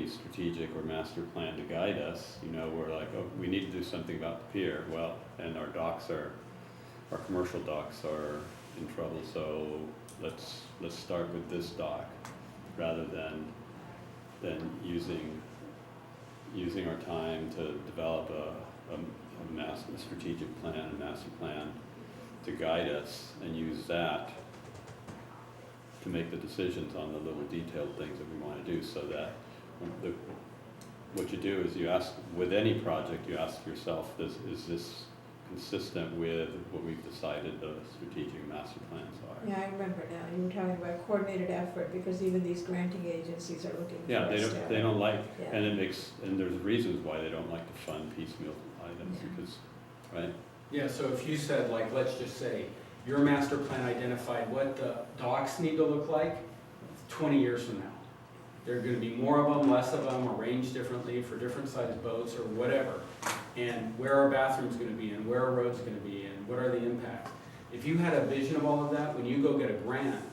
strategic or master plan to guide us, we're like, oh, we need to do something about the pier. Well, and our commercial docks are in trouble, so let's start with this dock rather than using our time to develop a strategic plan, a master plan to guide us, and use that to make the decisions on the little detailed things that we want to do, so that what you do is you ask, with any project, you ask yourself, is this consistent with what we've decided the strategic master plans are? Yeah, I remember now, you were talking about coordinated effort, because even these granting agencies are looking for Yeah, us they don't like, Yeah. and there's reasons why they don't like to fund piecemeal items, Yeah. because, right? yeah, so if you said, like, let's just say, your master plan identified what the docks need to look like 20 years from now. There are going to be more of them, less of them, arranged differently for different sized boats or whatever. And where are bathrooms going to be, and where are roads going to be, and what are the impacts? If you had a vision of all of that, when you go get a grant,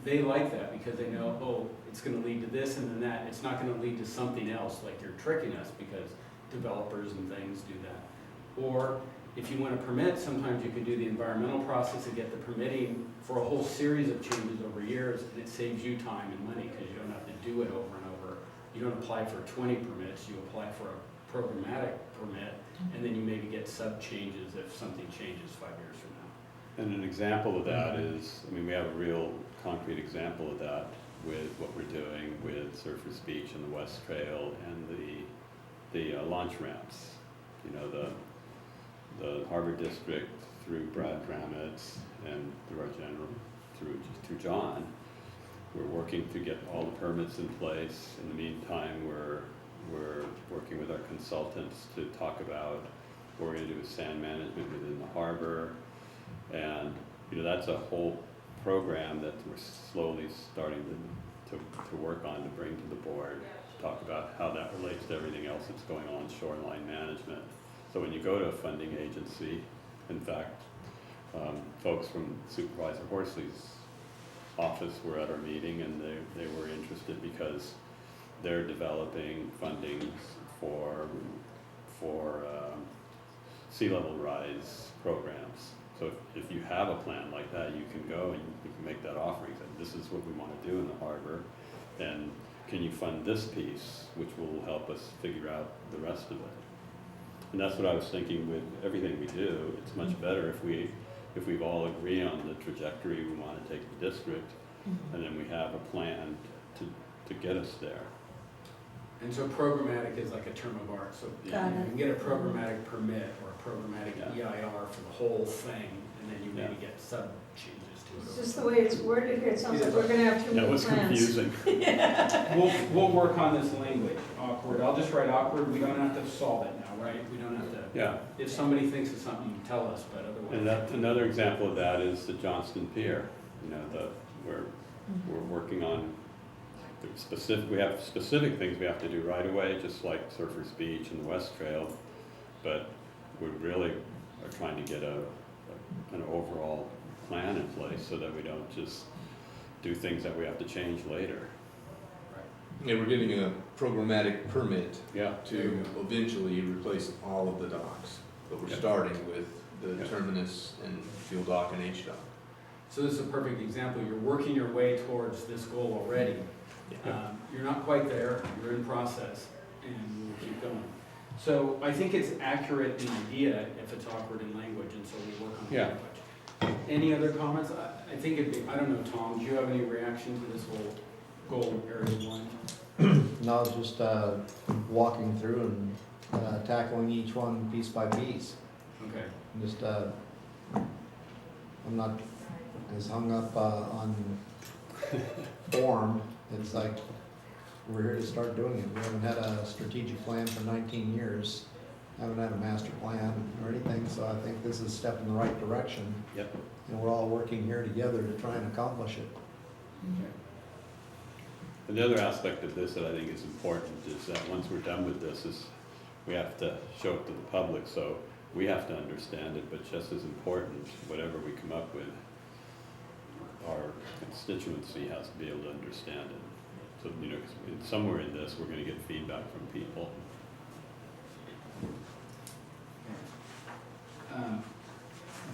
they like that because they know, oh, it's gonna lead to this and then that. It's not gonna lead to something else, like you're tricking us, because developers and things do that. Or if you want to permit, sometimes you can do the environmental process and get the permitting for a whole series of changes over years, and it saves you time and money because you don't have to do it over and over. You don't apply for 20 permits, you apply for a programmatic permit, and then you maybe get sub-changes if something changes 5 years from now. And an example of that is, I mean, we have a real concrete example of that with what we're doing with Surfers Beach and the West Trail and the launch ramps. You know, the Harbor District through Brad Gramitz and through our general, through John. We're working to get all the permits in place. In the meantime, we're working with our consultants to talk about what we're gonna do with sand management within the harbor. And, you know, that's a whole program that we're slowly starting to work on to bring to the board, to talk about how that relates to everything else that's going on shoreline management. So when you go to a funding agency, in fact, folks from Supervisor Horsley's office were at our meeting and they were interested because they're developing funding for sea level rise programs. So if you have a plan like that, you can go and you can make that offering. Say, this is what we want to do in the harbor, and can you fund this piece, which will help us figure out the rest of it. And that's what I was thinking with everything we do. It's much better if we all agree on the trajectory we want to take the district, and then we have a plan to get us there. And so programmatic is like a term of art, so you Got it. can get a programmatic permit or a programmatic EIR for the whole thing, and then you maybe get sub-changes to it. It's just the way it's worded here, it sounds like we're gonna have too That many was plans. confusing. We'll work on this language, awkward. I'll just write awkward, we don't have to solve it now, right? We don't have to, Yeah. if somebody thinks of something, you can tell us, but otherwise. And that, another example of that is the Johnston Pier. You know, we're working on we have specific things we have to do right away, just like Surfers Beach and the West Trail, but we really are trying to get an overall plan in place so that we don't just do things that we have to change later. Yeah, we're getting a programmatic permit Yeah. to eventually replace all of the docks. But we're Yeah. starting with the Yeah. terminus and fuel dock and H dock. So this is a perfect example. You're working your way towards this goal already. You're not quite there, you're in process, and we'll keep going. So I think it's accurate in idea if it's awkward in language, and so we work on the Yeah. language. Any other comments? I think it'd be, I don't know, Tom, do you have any reaction to this whole goal area one? No, it's just walking through and tackling each one piece by piece. Okay. Just, I'm not as hung up on form. It's like, we're here to start doing it. We haven't had a strategic plan for 19 years. Haven't had a master plan or anything, so I think this is a step in the right direction. Yep. And we're all working here together to try and accomplish it. Okay. Another aspect of this that I think is important is that once we're done with this is we have to show it to the public, so we have to understand it, but just as important, whatever we come up with, our constituency has to be able to understand it. So, you know, 'cause somewhere in this, we're gonna get feedback from people.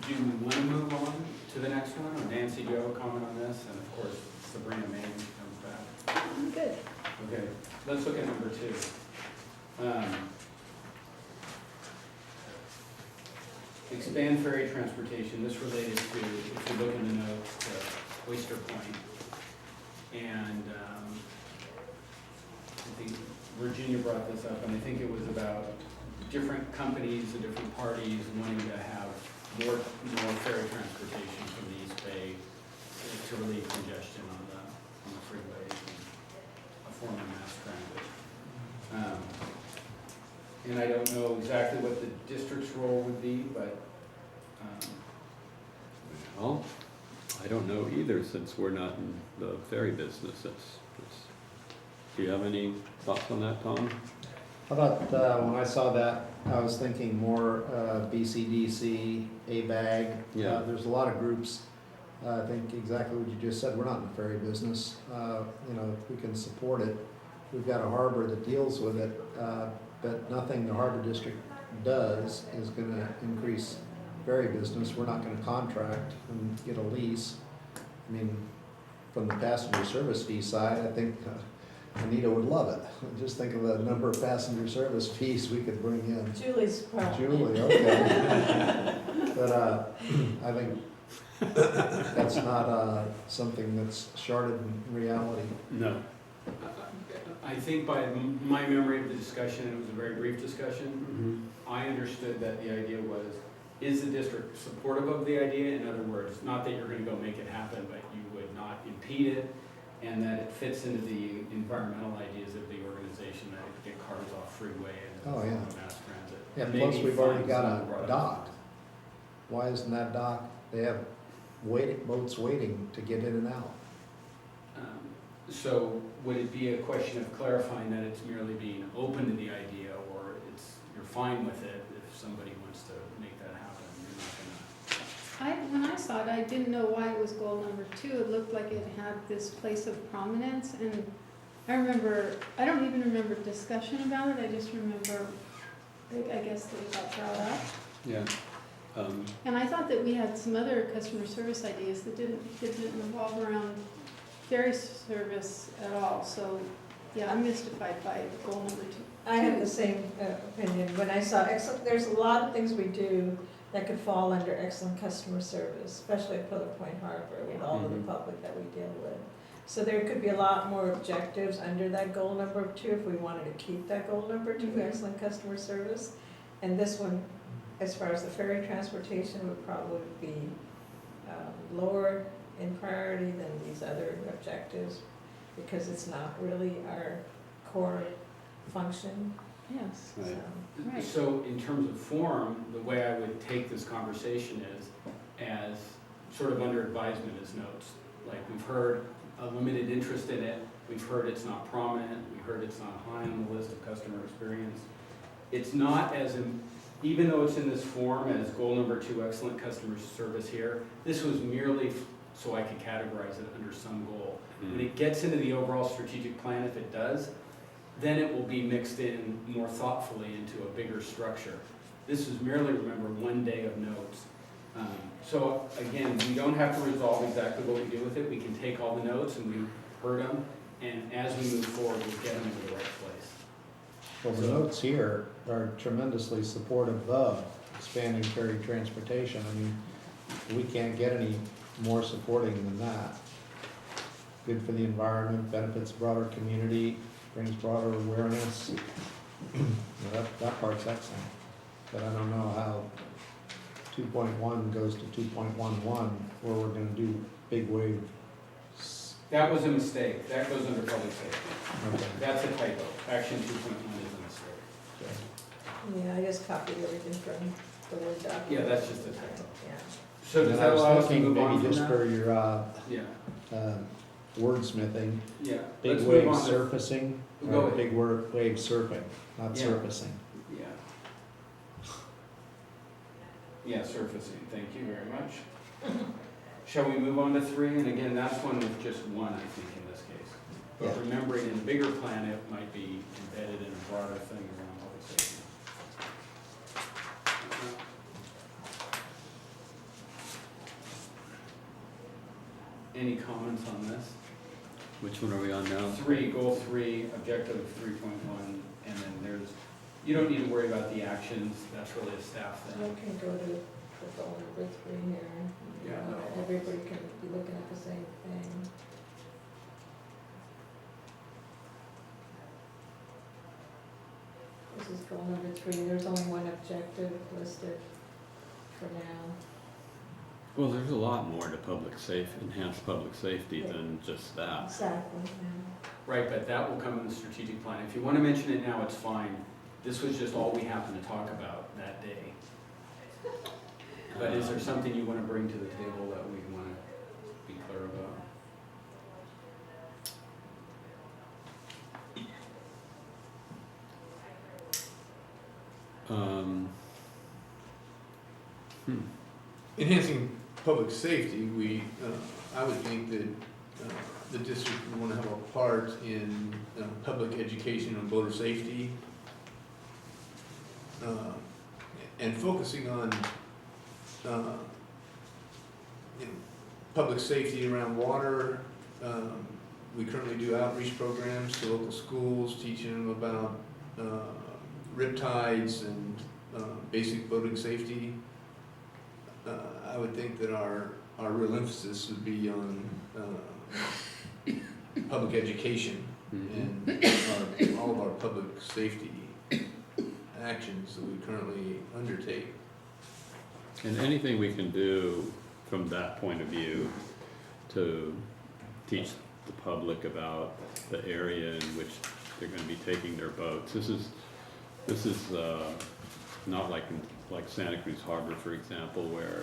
Do we want to move on to the next one, or Nancy, do you have a comment on this? And of course, Sabrina May comes back. I'm good. Okay, let's look at number 2. Expand ferry transportation, this related to, if you look in the notes, to Oyster Point. And I think Virginia brought this up, and I think it was about different companies and different parties wanting to have more ferry transportation from the East Bay to relieve congestion on the freeways and a form of mass transit. And I don't know exactly what the district's role would be, but Well, I don't know either, since we're not in the ferry business. Do you have any thoughts on that, Tom? How about, when I saw that, I was thinking more BCDC, ABAG. Yeah. There's a lot of groups I think exactly what you just said, we're not in the ferry business. You know, if we can support it, we've got a harbor that deals with it, but nothing the harbor district does is gonna increase ferry business. We're not gonna contract and get a lease. I mean, from the passenger service fee side, I think Anita would love it. Just think of the number of passenger service fees we could bring in. Julie's probably. Julie, okay. But I think that's not something that's sharded in reality. No. I think by my memory of the discussion, it was a very brief discussion, I understood that the idea was, is the district supportive of the idea? In other words, not that you're gonna go make it happen, but you would not impede it, and that it fits into the environmental ideas of the organization, that it could get cars off freeway and Oh, yeah. mass transit. Yeah, Maybe plus we've already find got some a road. dock. Why isn't that dock, they have boats waiting to get in and out. So would it be a question of clarifying that it's merely being open to the idea, or you're fine with it if somebody wants to make that happen? You're not When I saw it, I didn't know why it was goal number 2. It looked like it had this place of prominence, and I don't even remember discussion about it, I just remember, I guess that it got brought up. Yeah. And I thought that we had some other customer service ideas that didn't revolve around ferry service at all, so, yeah, I'm mystified by goal number 2. I have the same opinion. When I saw excellent, there's a lot of things we do that could fall under excellent customer service, especially at Pillar Point Harbor with all of the public that we deal with. So there could be a lot more objectives under that goal number 2 if we wanted to keep that goal number 2, excellent customer service. And this one, as far as the ferry transportation, would probably be lower in priority than these other objectives, because it's not really our core function. Yes. So, Right. Right. So in terms of form, the way I would take this conversation is as sort of under advisement as notes. Like, we've heard a limited interest in it, we've heard it's not prominent, we heard it's not high on the list of customer experience. It's not as, even though it's in this form as goal number 2, excellent customer service here, this was merely so I could categorize it under some goal. When it gets into the overall strategic plan, if it does, then it will be mixed in more thoughtfully into a bigger structure. This is merely, remember, one day of notes. So again, we don't have to resolve exactly what we do with it. We can take all the notes, and we've heard them, and as we move forward, we'll get them into the right place. Well, the notes here are tremendously supportive of expanding ferry transportation. I mean, we can't get any more supporting than that. Good for the environment, benefits broader community, brings broader awareness. That part's excellent. But I don't know how 2.1 goes to 2.11, where we're gonna do big wave. That was a mistake. That goes under public safety. Okay. That's a typo. Action 2.1 is a mistake. yeah, I just copied everything from the Word document. Yeah, that's just a typo. Yeah. So does And that I was allow us to thinking move on maybe from just that? for your Yeah, wordsmithing, yeah. big Let's wave move on to- surfacing, Go or ahead. big wave surfing, not Yeah. surfacing. Yeah. Yeah, surfacing, thank you very much. Shall we move on to 3? And again, that's one with just one, I think, in this case. But Yeah. remembering in the bigger plan, it might be embedded in a broader thing around public safety. Any comments on this? Which one are we on now? 3, goal 3, objective 3.1, and then there's, you don't need to worry about the actions, that's really a staff So thing. I can go to the goal number 3 here. Yeah. Everybody can be looking at the same thing. This is goal number 3. There's only one objective listed for now. Well, there's a lot more to enhanced public safety than just that. Exactly, yeah. Right, but that will come in the strategic plan. If you want to mention it now, it's fine. This was just all we happened to talk about that day. But is there something you want to bring to the table that we want to be clear about? Enhancing public safety, I would think that the district would want to have a part in public education on voter safety, and focusing on public safety around water. We currently do outreach programs to local schools, teaching them about riptides and basic boating safety. I would think that our real emphasis would be on public education and all of our public safety actions that we currently undertake. And anything we can do from that point of view to teach the public about the area in which they're gonna be taking their boats. This is not like Santa Cruz Harbor, for example, where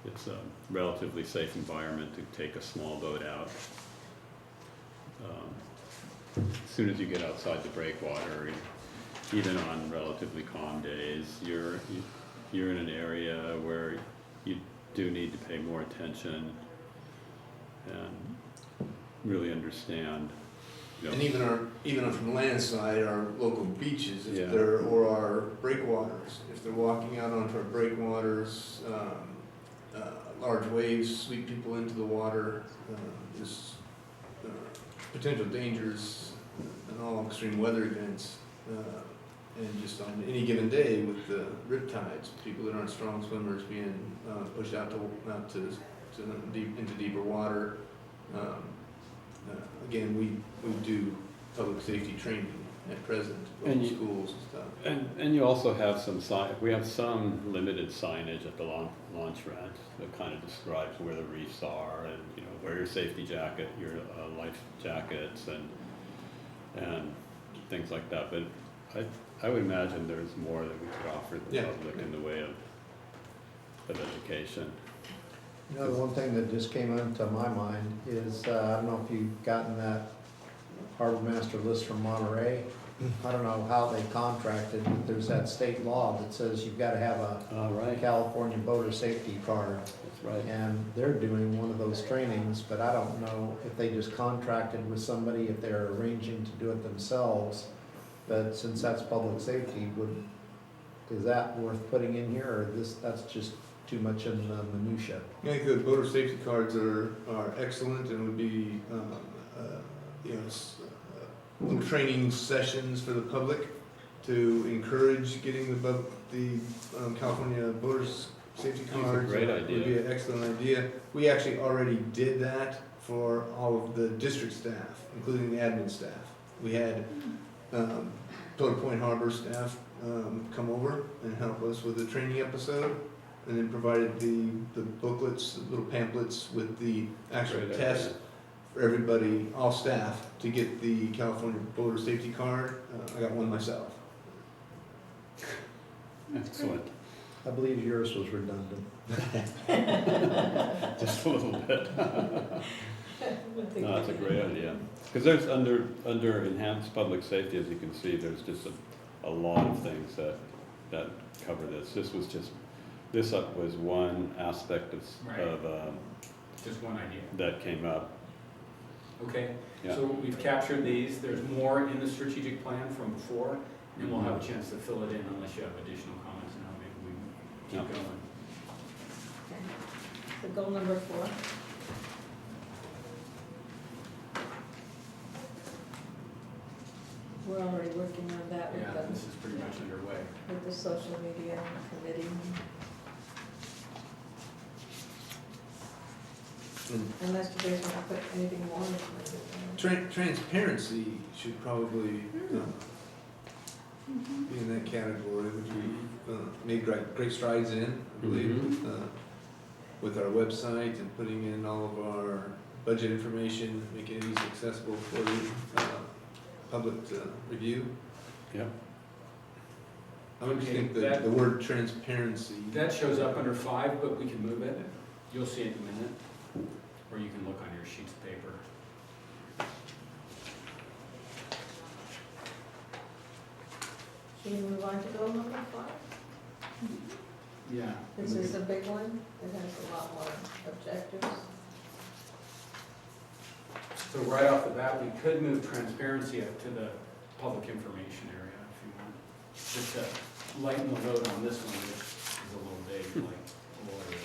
it's a relatively safe environment to take a small boat out. As soon as you get outside the breakwater, even on relatively calm days, you're in an area where you do need to pay more attention and really understand. You know, And even from the land side, our local beaches, Yeah. or our breakwaters, if they're walking out onto our breakwaters, large waves sweep people into the water, there's potential dangers and all extreme weather events, and just on any given day with the riptides, people that aren't strong swimmers being pushed out to into deeper water. Again, we do public safety training at present, And local schools and stuff. and you also have we have some limited signage at the launch ramp that kind of describes where the reefs are and, you know, wear your safety jacket, your life jackets and things like that. But I would imagine there's more that we could offer the Yeah. public in the way of education. You know, the one thing that just came into my mind is, I don't know if you've gotten that harbor master list from Monterey. I don't know how they contracted, but there's that state law that says you've gotta have a Right, California boater safety card. that's right. And they're doing one of those trainings, but I don't know if they just contracted with somebody, if they're arranging to do it themselves. But since that's public safety, is that worth putting in here, or that's just too much in the minutia? I think the boater safety cards are excellent and would be, little training sessions for the public to encourage getting the California boaters safety That's a cards. great Would be idea. an excellent idea. We actually already did that for all of the district staff, including the admin staff. We had Pillar Point Harbor staff come over and help us with the training episode, and then provided the booklets, the little pamphlets with the actual Great test idea. for everybody, all staff, to get the California Boater Safety Card. I got one myself. Excellent. I believe yours was redundant. Just a little bit. No, that's a great idea. Because there's under enhanced public safety, as you can see, there's just a lot of things that cover this. This was one aspect of Just one idea. that came up. Okay, Yeah. so we've captured these. There's more in the strategic plan from before, and we'll have a chance to fill it in unless you have additional comments now. Maybe we can keep Yeah. going. So goal number 4. We're already working on that Yeah, this is pretty much underway. with the social media committee. Unless you guys want to put anything more in it. Transparency should probably be in that category, which we made great strides in, I believe, with our website and putting in all of our budget information, making it easy accessible for the public to review. Yeah. I would just Okay, think that the word transparency. That shows up under 5, but we can move it. You'll see it in a minute, or you can look on your sheets of paper. Should we move on to goal number 5? Yeah. This is a big one, it has a lot more objectives. So right off the bat, we could move transparency up to the public information area if you want. Just to lighten the load on this one, which is a little vague, like, what do they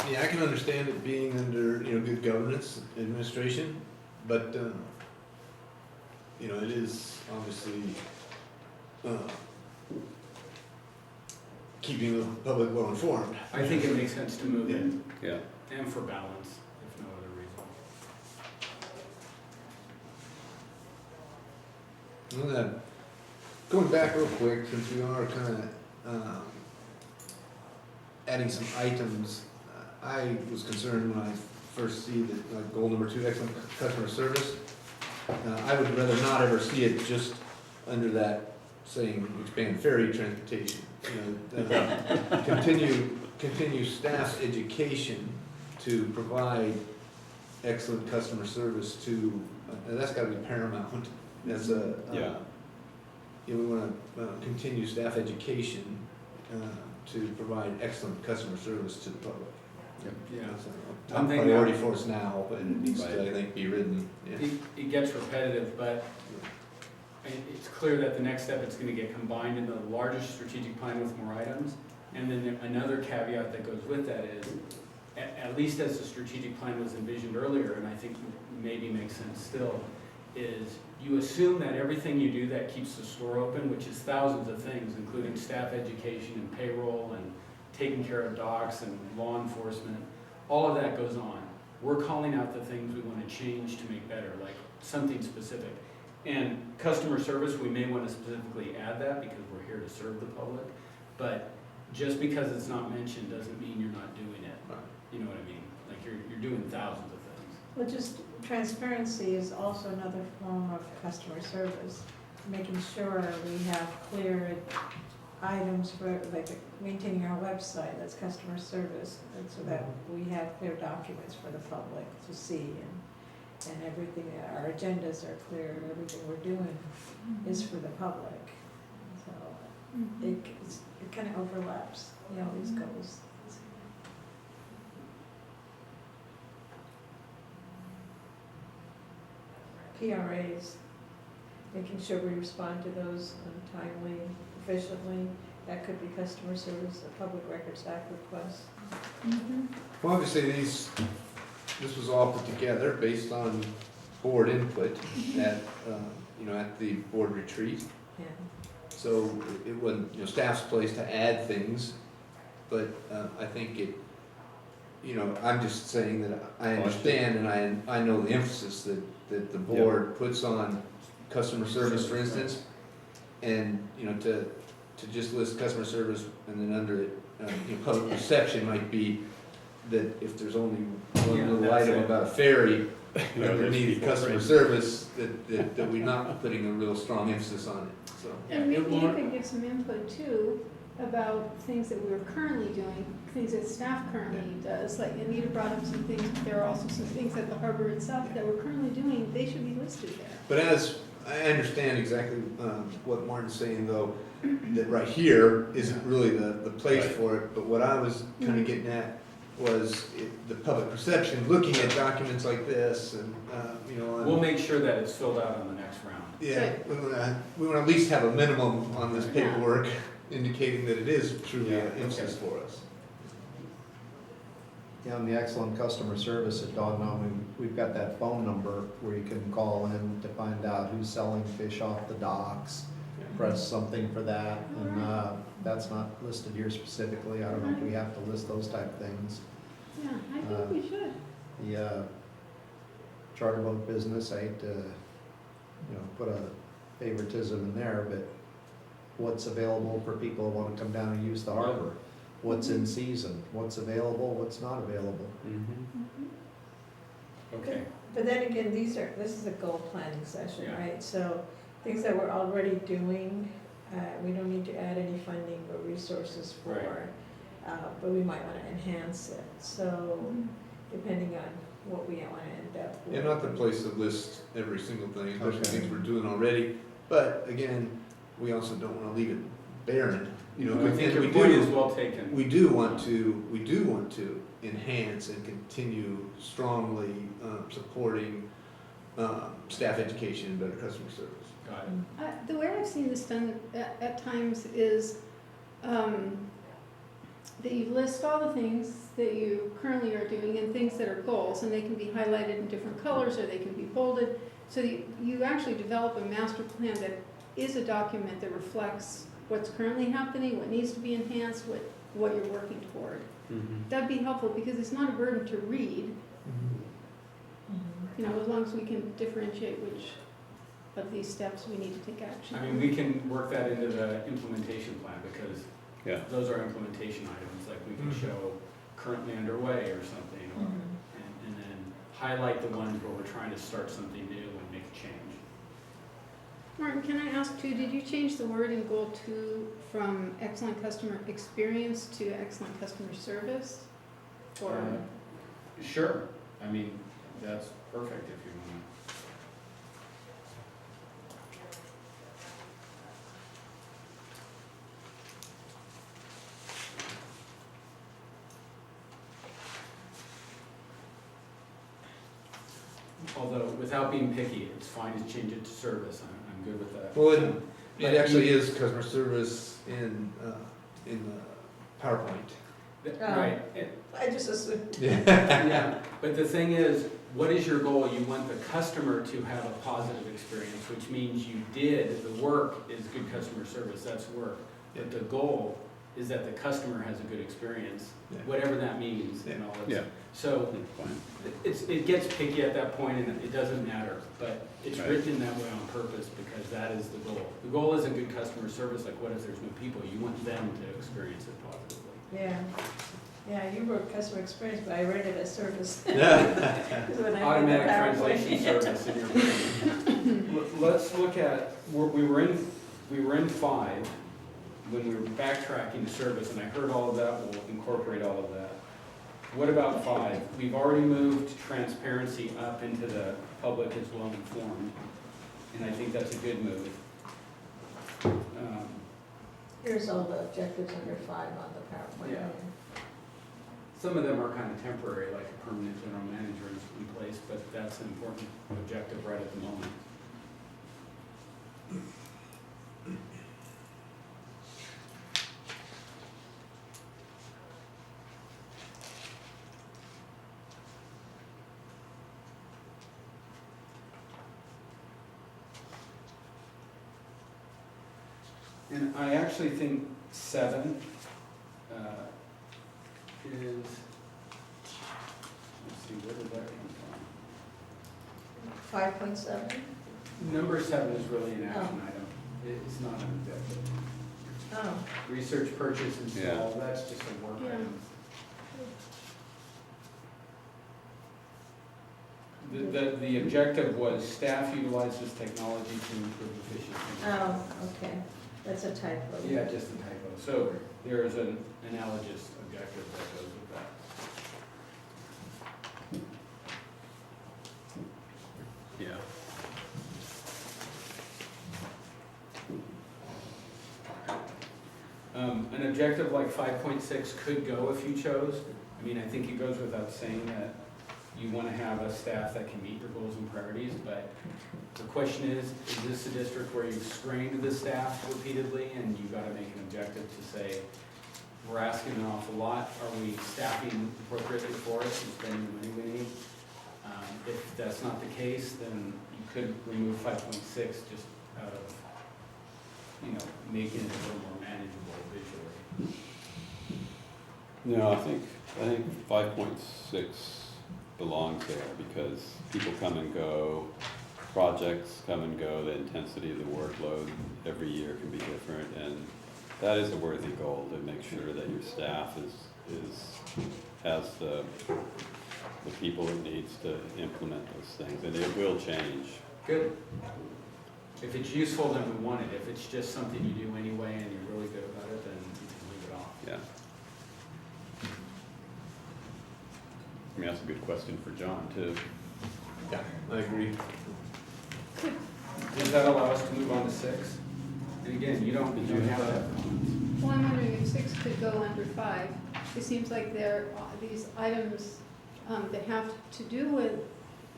want? Yeah, I can understand it being under, good governance administration, but, it is obviously, keeping the public well informed. I think it makes sense to move it, Yeah. and for balance, if no other reason. And then, going back real quick, since we are kind of adding some items, I was concerned when I first see that, like, goal number 2, excellent customer service. I would rather not ever see it just under that saying expand ferry transportation. Continue staff education to provide excellent customer service to, that's gotta be paramount. That's a, Yeah. we wanna continue staff education to provide excellent customer service to the public. Yeah. That's a One top thing priority that- for us now, but it needs to, I think, be written. Yeah. It gets repetitive, but it's clear that the next step, it's gonna get combined in the larger strategic plan with more items. And then another caveat that goes with that is, at least as the strategic plan was envisioned earlier, and I think maybe makes sense still, is you assume that everything you do that keeps the store open, which is thousands of things, including staff education and payroll and taking care of docks and law enforcement, all of that goes on. We're calling out the things we want to change to make better, like something specific. And customer service, we may want to specifically add that because we're here to serve the public, but just because it's not mentioned doesn't mean you're not doing it. You know what I mean? Like you're doing thousands of things. Well, just transparency is also another form of customer service, making sure we have clear items for, like, maintaining our website, that's customer service, and so that we have clear documents for the public to see, and everything, our agendas are clear, and everything we're doing is for the public. So it kind of overlaps, these goals. PRAs, making sure we respond to those timely, efficiently. That could be customer service, a public records act request. Well, obviously, this was all put together based on board input at, at the board retreat. Yeah. So it wasn't, staff's place to add things, but I think it, I'm just saying that I understand and I know the emphasis that the board puts on customer service, for instance, and, to just list customer service and then under it, public perception might be that if there's only one little that's item it. about a ferry, there's that needs people customer crazy. service, that we're not putting a real strong emphasis on it, so. And Yeah, maybe it you won't- could give some input too about things that we're currently doing, things that staff currently does, like Anita brought up some things, but there are also some things at the harbor itself that we're currently doing, they should be listed there. But as, I understand exactly what Martin's saying, though, that right here isn't really the place Right. for it, but what I was kind of getting at was the public perception, looking at documents like this, and, We'll make sure that it's filled out on the next round. yeah, we want to at least have a minimum on this paperwork indicating that it is truly an Yeah, emphasis for us. Yeah, and the excellent customer service at dawned on me, we've got that phone number where you can call in to find out who's selling fish off the docks, press something for that, and that's not listed here specifically, I don't know if we have to list those type of things. Yeah, I think we should. The charter boat business, I hate to, put a favoritism in there, but what's available for people who wanna come down and use the harbor? What's in season, what's available, what's not available? Okay. But then again, this is a goal planning session, Yeah. right? So things that we're already doing, we don't need to add any funding or resources for, Right. but we might want to enhance it. So depending on what we want to end up with. Yeah, not the place to list every single thing, especially Okay. things we're doing already, but again, we also don't want to leave it barren, you know. I think and your point is well taken. We do want to enhance and continue strongly supporting staff education and better customer service. Got it. The way I've seen this done at times is that you list all the things that you currently are doing and things that are goals, and they can be highlighted in different colors or they can be bolded. So you actually develop a master plan that is a document that reflects what's currently happening, what needs to be enhanced, what you're working toward. That'd be helpful because it's not a burden to read, you know, as long as we can differentiate which of these steps we need to take action. I mean, we can work that into the implementation plan because those are implementation items, like we can show currently underway or something, or, and then highlight the ones where we're trying to start something new and make a change. Martin, can I ask too, did you change the word in goal 2 from excellent customer experience to excellent customer service? Or Sure. I mean, that's perfect if you want to. Although, without being picky, it's fine to change it to service. I'm good with that. Well, it actually is customer service in the PowerPoint. Right. I just assumed. Yeah, but the thing is, what is your goal? You want the customer to have a positive experience, which means you did, the work is good customer service, that's work. But the goal is that the customer has a good experience, whatever that means, you know. So it gets picky at that point and it doesn't matter, but it's written that way on purpose because that is the goal. The goal isn't good customer service, like what if there's no people? You want them to experience it positively. Yeah, you wrote customer experience, but I read it as service. Automatic translation service in your brain. Let's look at, we were in 5 when we were backtracking to service, and I heard all of that, we'll incorporate all of that. What about 5? We've already moved transparency up into the public is well informed, and I think that's a good move. Here's all the objectives under 5 on the PowerPoint. Yeah. Some of them are kind of temporary, like a permanent general manager is in place, but that's an important objective right at the moment. And I actually think 7 is, let's see, where did that come from? 5.7? Number 7 is really an action item. It's not an objective. Oh. Research, purchase, install, that's just a work item. The objective was staff utilizes technology to improve efficiency. Oh, okay. That's a typo. Yeah, just a typo. So there is an analogous objective that goes with that. Yeah. An objective like 5.6 could go if you chose. I mean, I think it goes without saying that you want to have a staff that can meet your goals and priorities, but the question is this a district where you've strained the staff repeatedly and you've got to make an objective to say, we're asking an awful lot, are we staffing appropriately for us and spending the money we need? If that's not the case, then you could remove 5.6 just out of, making it a little more manageable visually. No, I think 5.6 belongs there because people come and go, projects come and go, the intensity of the workload every year can be different, and that is a worthy goal to make sure that your staff has the people it needs to implement those things, and it will change. Good. If it's useful, then we want it. If it's just something you do anyway and you're really good about it, then you can leave it off. Yeah. I mean, that's a good question for John, too. Yeah, I agree. Does that allow us to move on to 6? And again, you don't have that. Well, I'm wondering if 6 could go under 5. It seems like there are these items that have to do with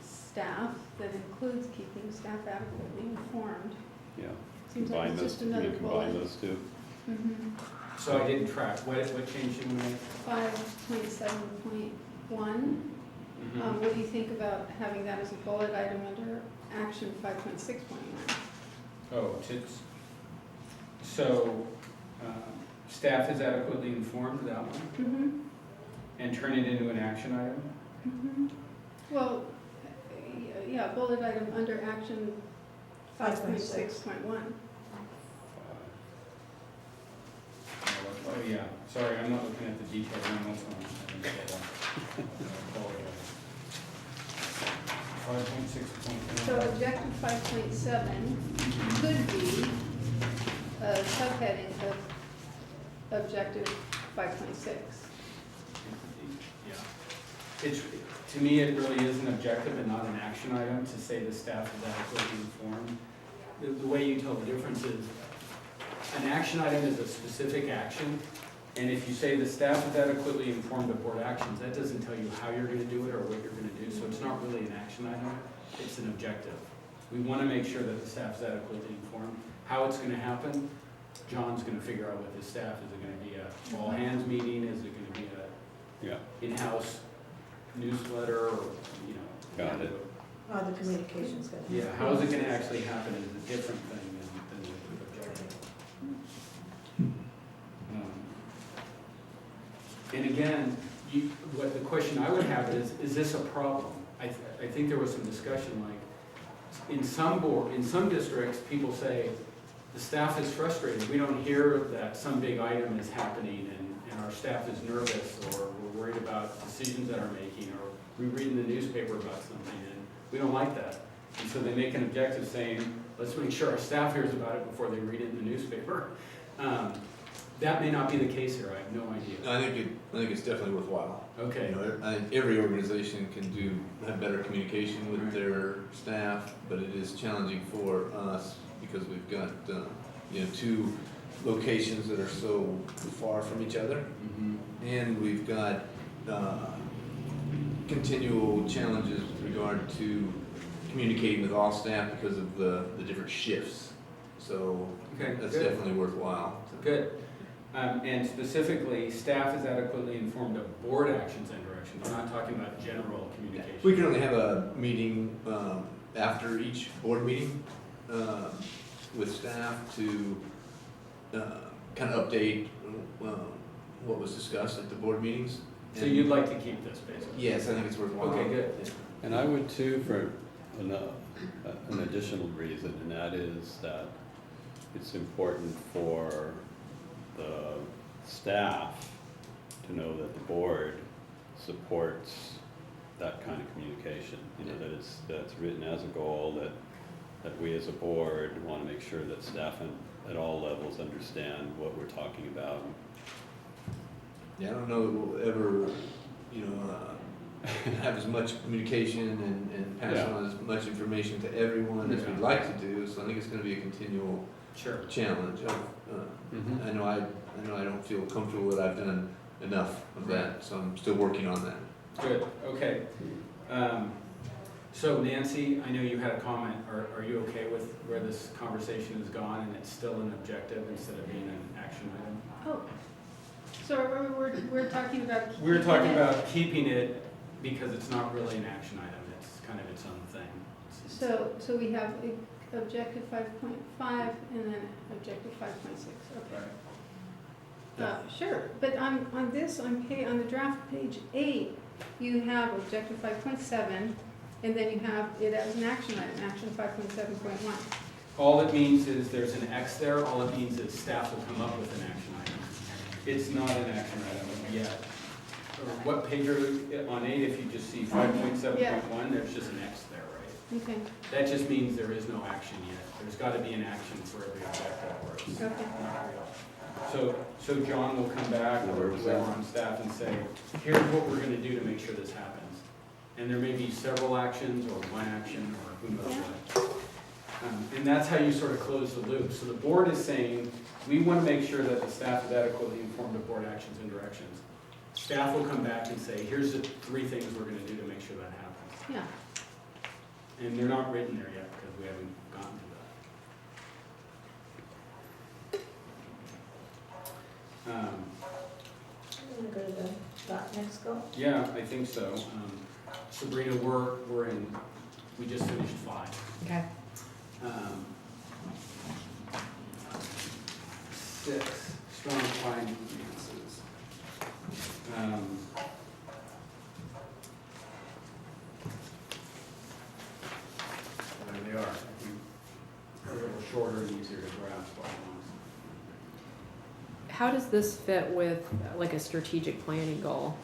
staff, that includes keeping staff adequately informed. Yeah. Seems like Combine it's those, just you another can combine bullet. those two. Mhm. So I didn't track, what change did we make? 5.7.1. Mm-hmm. What do you think about having that as a bullet item under action 5.6.1? Oh, so, staff is adequately informed, that one, Mm-hmm. and turn it into an action item? Mm-hmm. Well, yeah, bullet item under action 5.6.1. Oh, yeah, sorry, I'm not looking at the detail, I'm also on, I didn't say that. So 5.6.1. objective 5.7 could be a subheading of objective 5.6. Yeah. It's, to me, it really is an objective and not an action item to say the staff is adequately informed. The way you tell the difference is, an action item is a specific action, and if you say the staff is adequately informed of board actions, that doesn't tell you how you're gonna do it or what you're gonna do, so it's not really an action item, it's an objective. We wanna make sure that the staff is adequately informed. How it's gonna happen, John's gonna figure out with his staff. Is it gonna be a all-hands meeting, is it gonna be a Yeah, in-house newsletter, or, you know? Got it. The communication's gonna. Yeah, how is it gonna actually happen is a different thing than the objective. And again, what the question I would have is this a problem? I think there was some discussion, like, in some districts, people say, the staff is frustrated, we don't hear that some big item is happening, and our staff is nervous, or we're worried about decisions that are making, or we read in the newspaper about something, and we don't like that. And so they make an objective saying, let's make sure our staff hears about it before they read it in the newspaper. That may not be the case here, I have no idea. I think it's definitely worthwhile. Okay. You know, I think every organization can have better communication with their staff, but it is challenging for us because we've got, you know, two locations that are so far from each other. Mm-hmm. And we've got continual challenges with regard to communicating with all staff because of the different shifts. So Okay, that's good. definitely worthwhile. Good. And specifically, staff is adequately informed of board actions and directions. We're not talking about general communication. We can only have a meeting after each board meeting with staff to kind of update what was discussed at the board meetings. So you'd like to keep this, basically? Yes, I think it's worthwhile. Okay, good. and I would too for an additional reason, and that is that it's important for the staff to know that the board supports that kind of communication. You know, that's written as a goal, that we as a board want to make sure that staff at all levels understand what we're talking about. Yeah, I don't know that we'll ever, you know, have as much communication and pass Yeah. on as much information to everyone as we'd like to do, so I think it's gonna be a continual Sure. challenge. Mhm. I know I don't feel comfortable that I've done enough of that, so I'm still working on that. Good, okay. So Nancy, I know you had a comment. Are you okay with where this conversation has gone and it's still an objective instead of being an action item? Oh, so we're talking about. We're talking keeping it- about keeping it because it's not really an action item. It's kind of its own thing. So we have objective 5.5 and then objective 5.6, okay. Sure, but on the draft page 8, you have objective 5.7, and then you have it as an action item, action 5.7.1. All it means is there's an X there. All it means is staff will come up with an action item. It's not an action item yet. Or what page are you on 8? If you just see 5.7.1, there's just an X there, right? Okay, That just means there is no action yet. There's got to be an action for every objective or it's okay. not real. So John will come back or whoever on staff and say, here's what we're going to do to make sure this happens. And there may be several actions or one action or who knows what. And that's how you sort of close the loop. So the board is saying, we want to make sure that the staff is adequately informed of board actions and directions. Staff will come back and say, here's the 3 things we're going to do to make sure that happens. Yeah, And they're not written there yet because we haven't gotten to that. I'm gonna go to the next goal. Yeah, I think so. Sabrina, we're in, we just finished 5. Okay. 6, strong finances. There they are. A little shorter and easier to grasp all at once. How does this fit with like a strategic planning goal?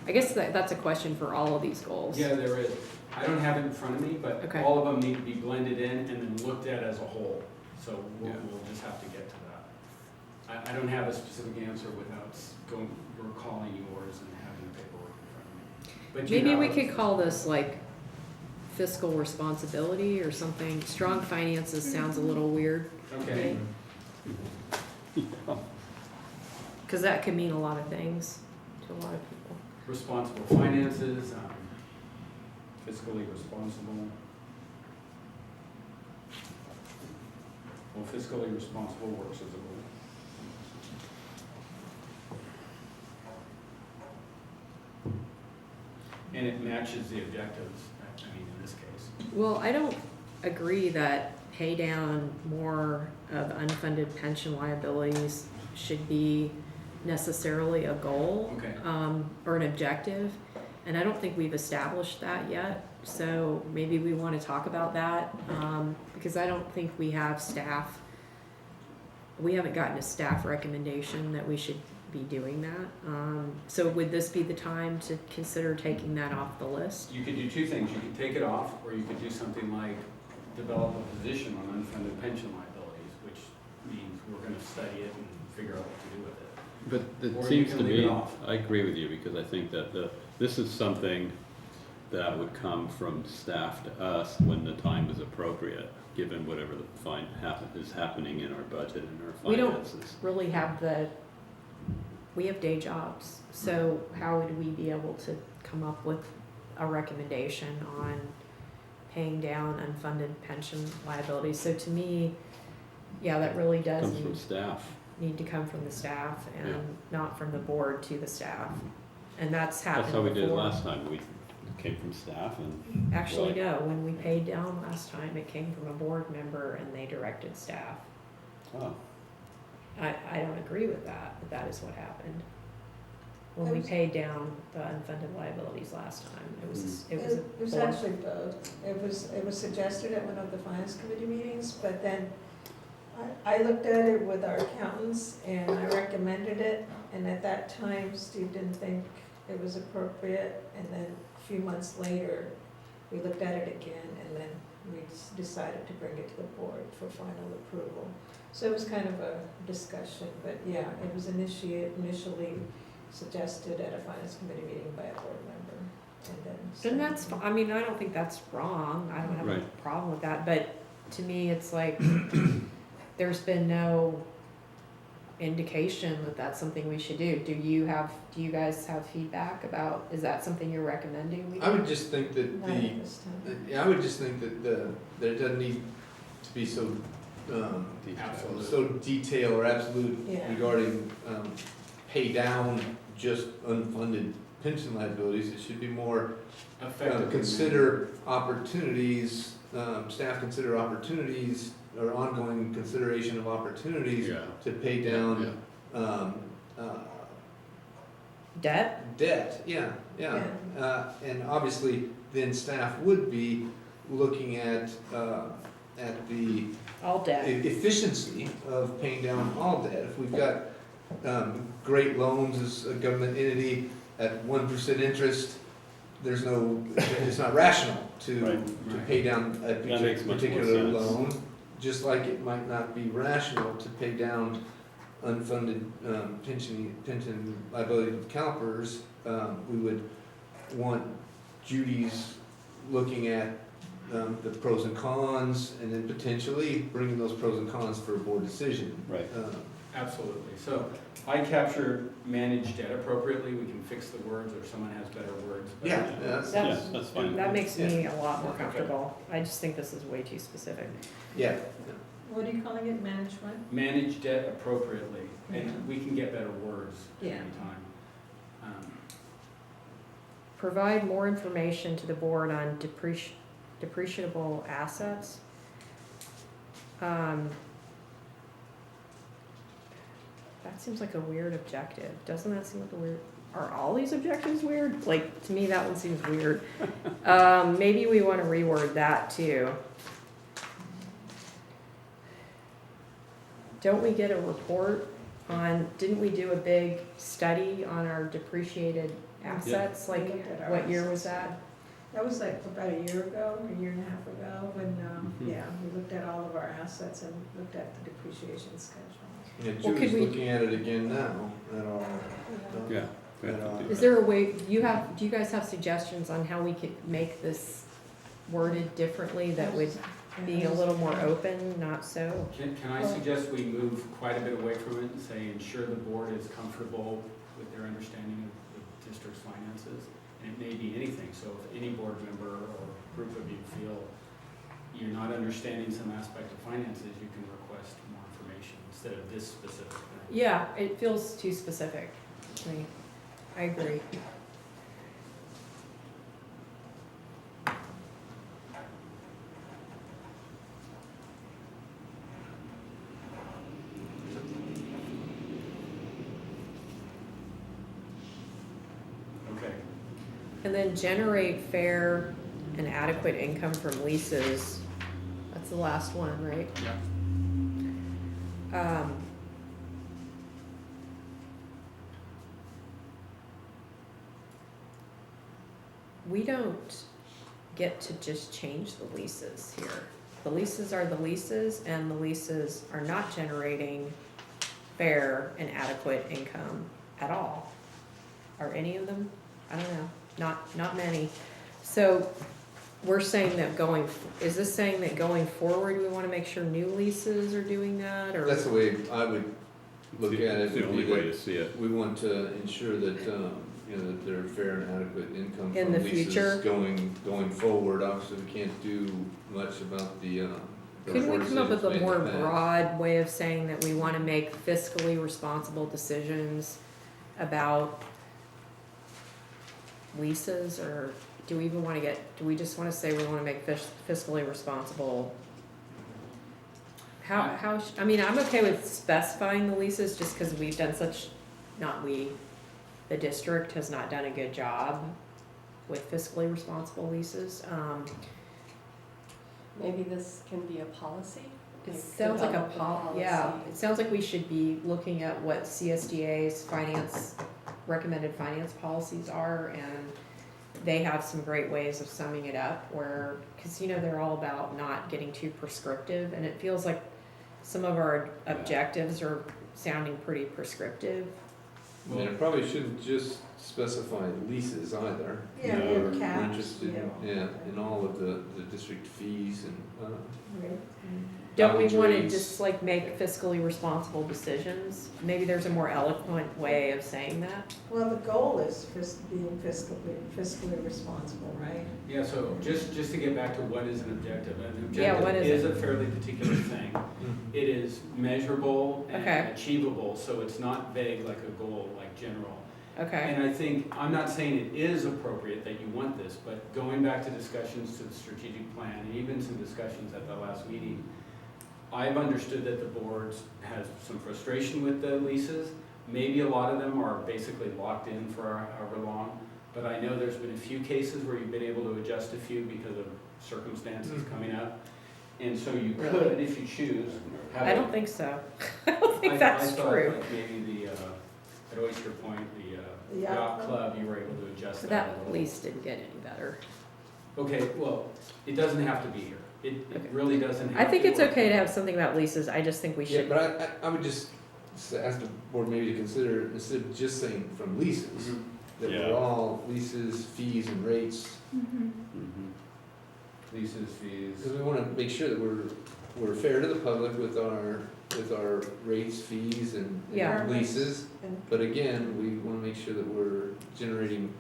I guess that's a question for all of these goals. Yeah, there is. I don't have it in front of me, but Okay. all of them need to be blended in and then looked at as a whole. So we'll Yeah. just have to get to that. I don't have a specific answer without recalling yours and having the paperwork in front of me. But you Maybe have we it. could call this like fiscal responsibility or something. Strong finances sounds a little weird, Okay. because that could mean a lot of things to a lot of people. Responsible finances, fiscally responsible. Well, fiscally responsible works as a goal. And it matches the objectives, I mean, in this case. Well, I don't agree that pay down more of unfunded pension liabilities should be necessarily a goal. Okay. Or an objective, and I don't think we've established that yet, so maybe we wanna talk about that, because I don't think we have staff, we haven't gotten a staff recommendation that we should be doing that. So would this be the time to consider taking that off the list? You could do 2 things. You could take it off, or you could do something like develop a position on unfunded pension liabilities, which means we're gonna study it and figure out what to do with it. But Or it you seems can to leave it me, off. I agree with you, because I think that this is something that would come from staff to us when the time is appropriate, given whatever is happening in our budget and our We don't finances. really have we have day jobs, so how would we be able to come up with a recommendation on paying down unfunded pension liabilities? So to me, yeah, that really does Comes from staff. need to come from the staff and Yeah. not from the board to the staff. And that's happened That's how we did it before. last time, we came from staff and. Actually, no, when we paid down last time, it came from a board member and they directed staff. Oh, I don't agree with that, but that is what happened. When we paid down the unfunded liabilities last time, it was It was board. actually both. It was suggested at one of the finance committee meetings, but then I looked at it with our accountants and I recommended it. And at that time, Steve didn't think it was appropriate. And then a few months later, we looked at it again and then we decided to bring it to the board for final approval. So it was kind of a discussion, but yeah, it was initially suggested at a finance committee meeting by a board member. And that's, I mean, I don't think that's wrong, I don't have a Right. problem with that, but to me, it's like, there's been no indication that that's something we should do. Do you guys have feedback about, is that something you're recommending we do? I would just think that Not at this time. I would just think that that it doesn't need to be so, Absolute. so detailed or absolute Yeah. regarding, pay down just unfunded pension liabilities. It should be more, Effectively. consider opportunities, staff consider opportunities or ongoing consideration of opportunities yeah. to pay down, Debt? debt, yeah. And obviously, then staff would be looking at the All debt. efficiency of paying down all debt. If we've got great loans as a government entity at 1% interest, there's no, it's not rational to Right. pay down a That makes much more particular sense. loan, just like it might not be rational to pay down unfunded pension liability with CalPERS. We would want Judy's looking at the pros and cons, and then potentially bringing those pros and cons for a board decision. Right. Absolutely. So I capture manage debt appropriately. We can fix the words, or if someone has better words. but- Yeah, that's, Yeah, that's fine. That makes me a lot more Okay. comfortable. I just think this is way too specific. yeah. What are you calling it, management? Manage debt appropriately, and we can get better words Yeah. anytime. Provide more information to the board on depreciable assets. That seems like a weird objective. Doesn't that seem like a weird, are all these objectives weird? Like, to me, that one seems weird. Maybe we wanna reword that too. Don't we get a report on, didn't we do a big study on our depreciated assets? Like, We looked at our what year was assets. that? That was like about a year ago, a year and a half ago, when, Mhm. yeah, we looked at all of our assets and looked at the depreciation schedule. Yeah, Well, could Julie's we- looking at it again now, at all. Yeah. we have to do Is that. there a way, do you guys have suggestions on how we could make this worded differently that would be a little more open, not so? Can I suggest we move quite a bit away from it and say ensure the board is comfortable with their understanding of the district's finances? And it may be anything, so if any board member or group of you feel you're not understanding some aspect of finances, you can request more information instead of this specific thing. Yeah, it feels too specific to me. I agree. Okay, And then generate fair and adequate income from leases. That's the last one, right? yeah. We don't get to just change the leases here. The leases are the leases, and the leases are not generating fair and adequate income at all. Are any of them? I don't know, not many. So we're saying that is this saying that going forward, we wanna make sure new leases are doing that, or? That's the way I would look at it. It's the would be only way that to see it. We want to ensure that, that there are fair and adequate income In from the leases future? going forward. Obviously, we can't do much about the Couldn't we come up with decisions a made in more the past. broad way of saying that we wanna make fiscally responsible decisions about leases, or do we even wanna do we just wanna say we wanna make fiscally responsible? I mean, I'm okay with specifying the leases, just cause we've done the district has not done a good job with fiscally responsible leases. Maybe this can be a policy? It Like sounds like a develop yeah, it sounds like we should be looking at what CSDA's recommended finance policies are, and they have some great ways of summing it up where, cause they're all about not getting too prescriptive, and it feels like some of our objectives are sounding pretty prescriptive. And it probably shouldn't just specify leases either. Yeah, No. we have We're caps, interested, in all of the district fees and, Don't we wanna boundaries. just like make fiscally responsible decisions? Maybe there's a more eloquent way of saying that. Well, the goal is being fiscally responsible, right? Yeah, so just to get back to what is an objective. An Yeah, what objective is is a fairly particular thing. It is measurable and Okay. achievable, so it's not vague like a goal, like general. Okay, And I think, I'm not saying it is appropriate that you want this, but going back to discussions to the strategic plan, and even some discussions at the last meeting, I've understood that the boards has some frustration with the leases. Maybe a lot of them are basically locked in for however long, but I know there's been a few cases where you've been able to adjust a few because of circumstances coming up. And so you could, Really? if you choose, have I don't think so. I don't think that's I thought true. like maybe at Oyster Point, the The yacht club, you were able to adjust But that a that little. lease didn't get any better. Okay, well, it doesn't have to be here. It Okay. really doesn't have to. I think it's or- okay to have something about leases, I just think we yeah, should. but I would just ask the board maybe to consider, instead of just saying from leases, Mhm. that Yeah. we're all leases, fees and rates. Mhm. leases, fees. Because we want to make sure that we're fair to the public with our rates, fees, and Yeah. leases. And- But again, we want to make sure that we're generating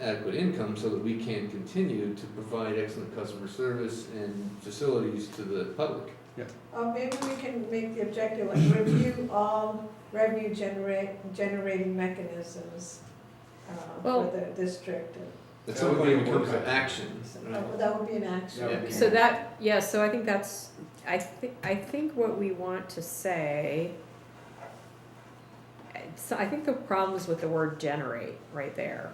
adequate income so that we can continue to provide excellent customer service and facilities to the public. Maybe we can make the objective, like, review all revenue generating mechanisms Well- for the district. That's That would something be that a becomes an workout. action. right? That would be an action. That would be- So that, yeah, so I think that's, I think what we want to say, so I think the problem's with the word generate right there.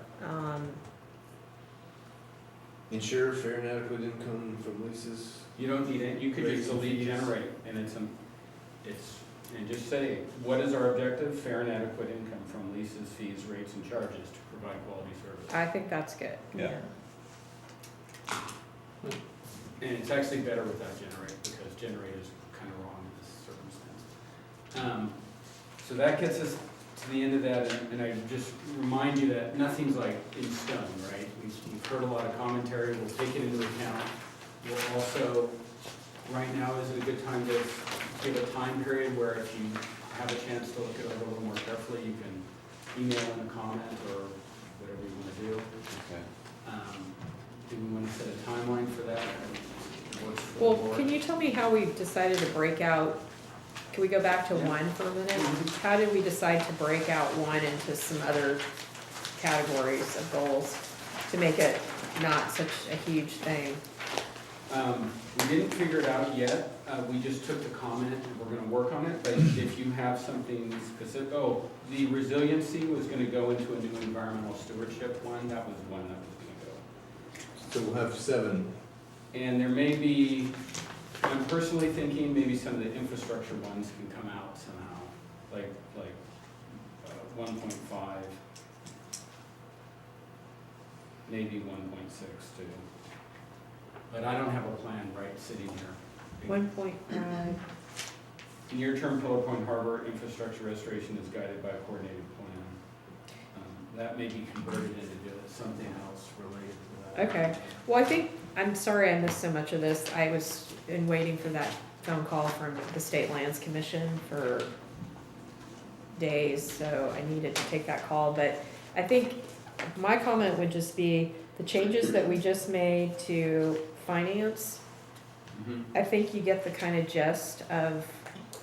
Ensure fair and adequate income from leases. You don't need it, you could Rates just and delete fees. generate, and and just say, what is our objective? Fair and adequate income from leases, fees, rates, and charges to provide quality service. I think that's good. Yeah. And it's actually better without generate, because generate is kind of wrong in this circumstance. So that gets us to the end of that, and I just remind you that nothing's like in stone, right? We've heard a lot of commentary, we'll take it into account. We'll also, right now is a good time to give a time period where if you have a chance to look it over a little more carefully, you can email in a comment or whatever you want to do. Okay. Do we want to set a timeline for that? What's for the Well, board? can you tell me how we decided to break out, can we go back to Yeah. one for a minute? Mhm. How did we decide to break out one into some other categories of goals to make it not such a huge thing? We didn't figure it out yet, we just took the comment and we're gonna work on it, but if you have something specific, the resiliency was gonna go into a new environmental stewardship one, that was one that was gonna go. So we'll have 7. And there may be, I'm personally thinking maybe some of the infrastructure ones can come out somehow, like 1.5, maybe 1.6 too. But I don't have a plan right sitting here. 1.5, Near-term Pillar Point Harbor infrastructure restoration is guided by a coordinated plan. That may be converted into something else related to that. okay. Well, I think, I'm sorry I missed so much of this. I was waiting for that phone call from the State Lands Commission for days, so I needed to take that call. But I think my comment would just be the changes that we just made to finance. Mhm. I think you get the kind of gist of,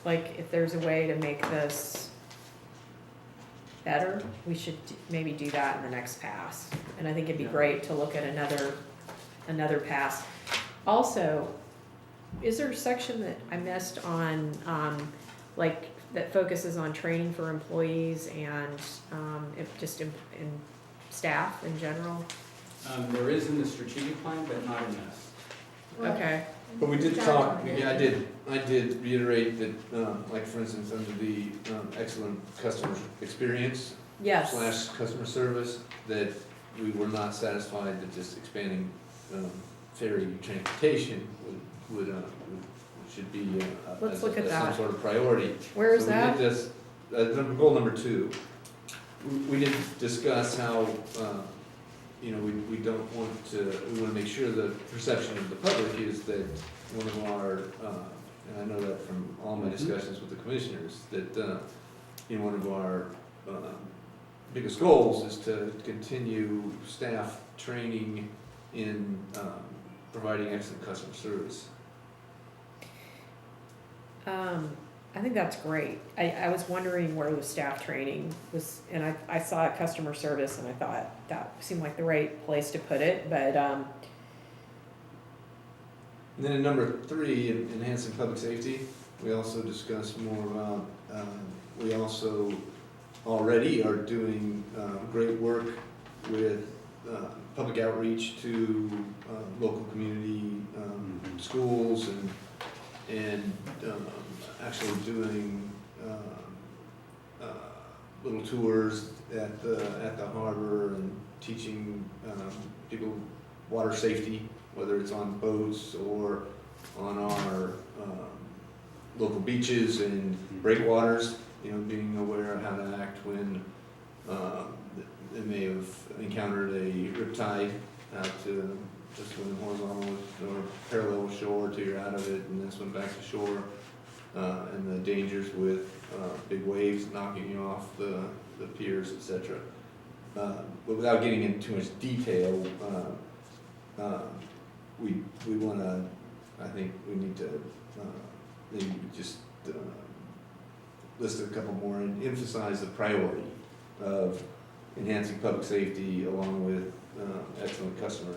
like, if there's a way to make this better, we should maybe do that in the next pass. And I think it'd be Yeah. great to look at another pass. Also, is there a section that I missed on, like, that focuses on training for employees and, just in staff in general? There is in the strategic plan, but not in this. Okay, But we did John talk, did. yeah, I did reiterate that, like, for instance, under the excellent customer experience yes. / customer service, that we were not satisfied that just expanding ferry transportation should be Let's look at some that. sort of priority. Where is So that? we did this, goal number 2. We did discuss how, we don't want to, we want to make sure the perception of the public is that one of our, and I know that from all my discussions with the commissioners, that, one of our biggest goals is to continue staff training in providing excellent customer service. I think that's great. I was wondering where the staff training was, and I saw customer service and I thought that seemed like the right place to put it, but, And then in number 3, enhancing public safety, we also discussed more about, we also already are doing great work with public outreach to local community schools and actually doing little tours at the harbor and teaching people water safety, whether it's on boats or on our local beaches and breakwaters, being aware of how to act when they may have encountered a riptide out to just swim horizontal or parallel with shore till you're out of it, and then swim back to shore. And the dangers with big waves knocking you off the piers, etc. But without getting into too much detail, we want to, I think we need to maybe just list a couple more and emphasize the priority of enhancing public safety along with excellent customer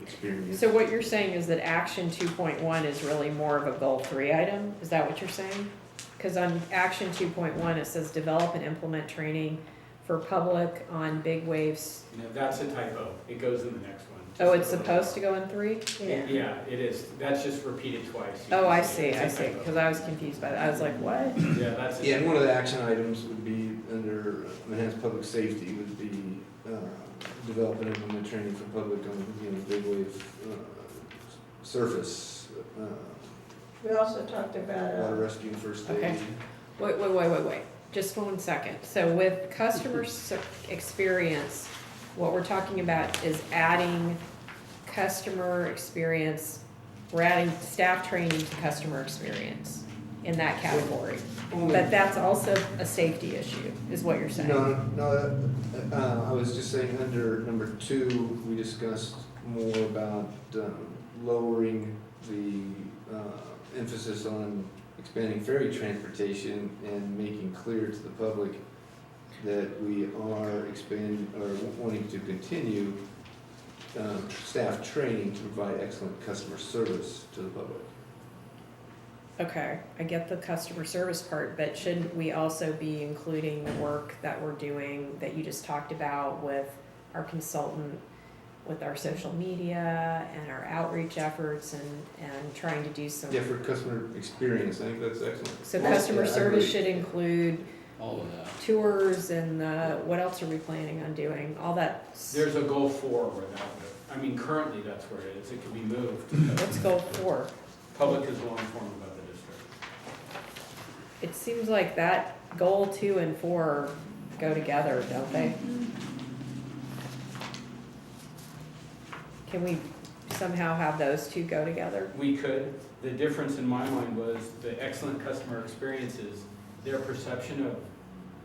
experience. So what you're saying is that action 2.1 is really more of a goal 3 item? Is that what you're saying? Because on action 2.1, it says develop and implement training for public on big waves. No, that's a typo. It goes in the next one. Oh, it's supposed to go in 3? Yeah, it is. That's just repeated twice. You Oh, can I see see, it. I It's a see, typo. because I was confused by that. I was like, what? Yeah, that's it. Yeah, and one of the action items would be under enhanced public safety would be develop and implement training for public on, big wave surface, We also talked about, water rescue and first aid. Okay. Wait. Just 1 second. So with customer experience, what we're talking about is adding customer experience, we're adding staff training to customer experience in that category. But that's also a safety issue, is what you're saying. No, I was just saying under number 2, we discussed more about lowering the emphasis on expanding ferry transportation and making clear to the public that we are expanding or wanting to continue staff training to provide excellent customer service to the public. Okay, I get the customer service part, but shouldn't we also be including the work that we're doing that you just talked about with our consultant, with our social media and our outreach efforts and trying to do some. Yeah, for customer experience, I think that's excellent. So Yeah, customer I service agree. should include All of that. tours and what else are we planning on doing? All that. There's a goal 4 where that would, currently that's where it is. It could be moved. Let's go for. Public is well informed about the district. It seems like that goal 2 and 4 go together, don't they? Can we somehow have those 2 go together? We could. The difference in my mind was the excellent customer experiences, their perception of,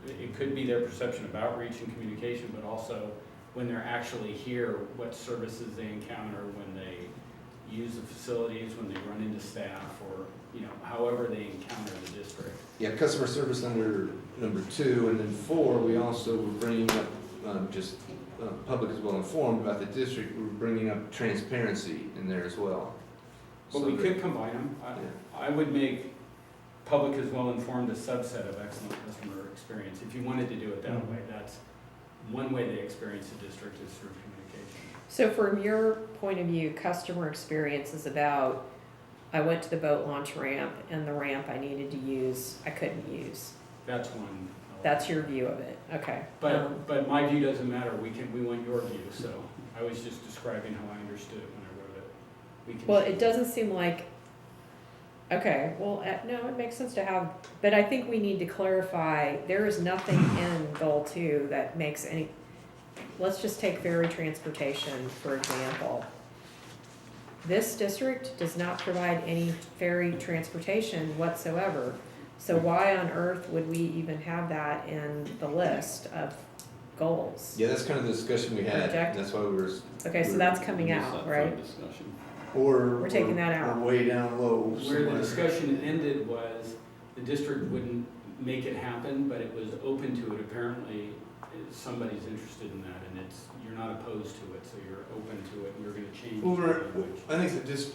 it could be their perception of outreach and communication, but also when they're actually here, what services they encounter when they use the facilities, when they run into staff, or, however they encounter the district. Yeah, customer service under number 2, and then 4, we also were bringing up public is well informed about the district. We're bringing up transparency in there as well. But So we that- could combine them. I would make public is well informed a subset of excellent customer experience. If you wanted to do it that way, that's one way they experience the district is through communication. So from your point of view, customer experience is about, I went to the boat launch ramp and the ramp I needed to use, I couldn't use. That's one. That's your view of it, okay. But my view doesn't matter. We want your view. So I was just describing how I understood it when I wrote it. We can. Well, it doesn't seem like, okay, well, no, it makes sense to have, but I think we need to clarify, there is nothing in goal 2 that makes any, let's just take ferry transportation, for example. This district does not provide any ferry transportation whatsoever. So why on earth would we even have that in the list of goals? Yeah, that's kind of the discussion we had. Project- And that's why we were. Okay, so that's coming out, right? Discussion. Or We're taking that out. Or way down low. Where the somewhere. discussion ended was the district wouldn't make it happen, but it was open to it. Apparently, somebody's interested in that, and you're not opposed to it, so you're open to it, and you're going to change the language.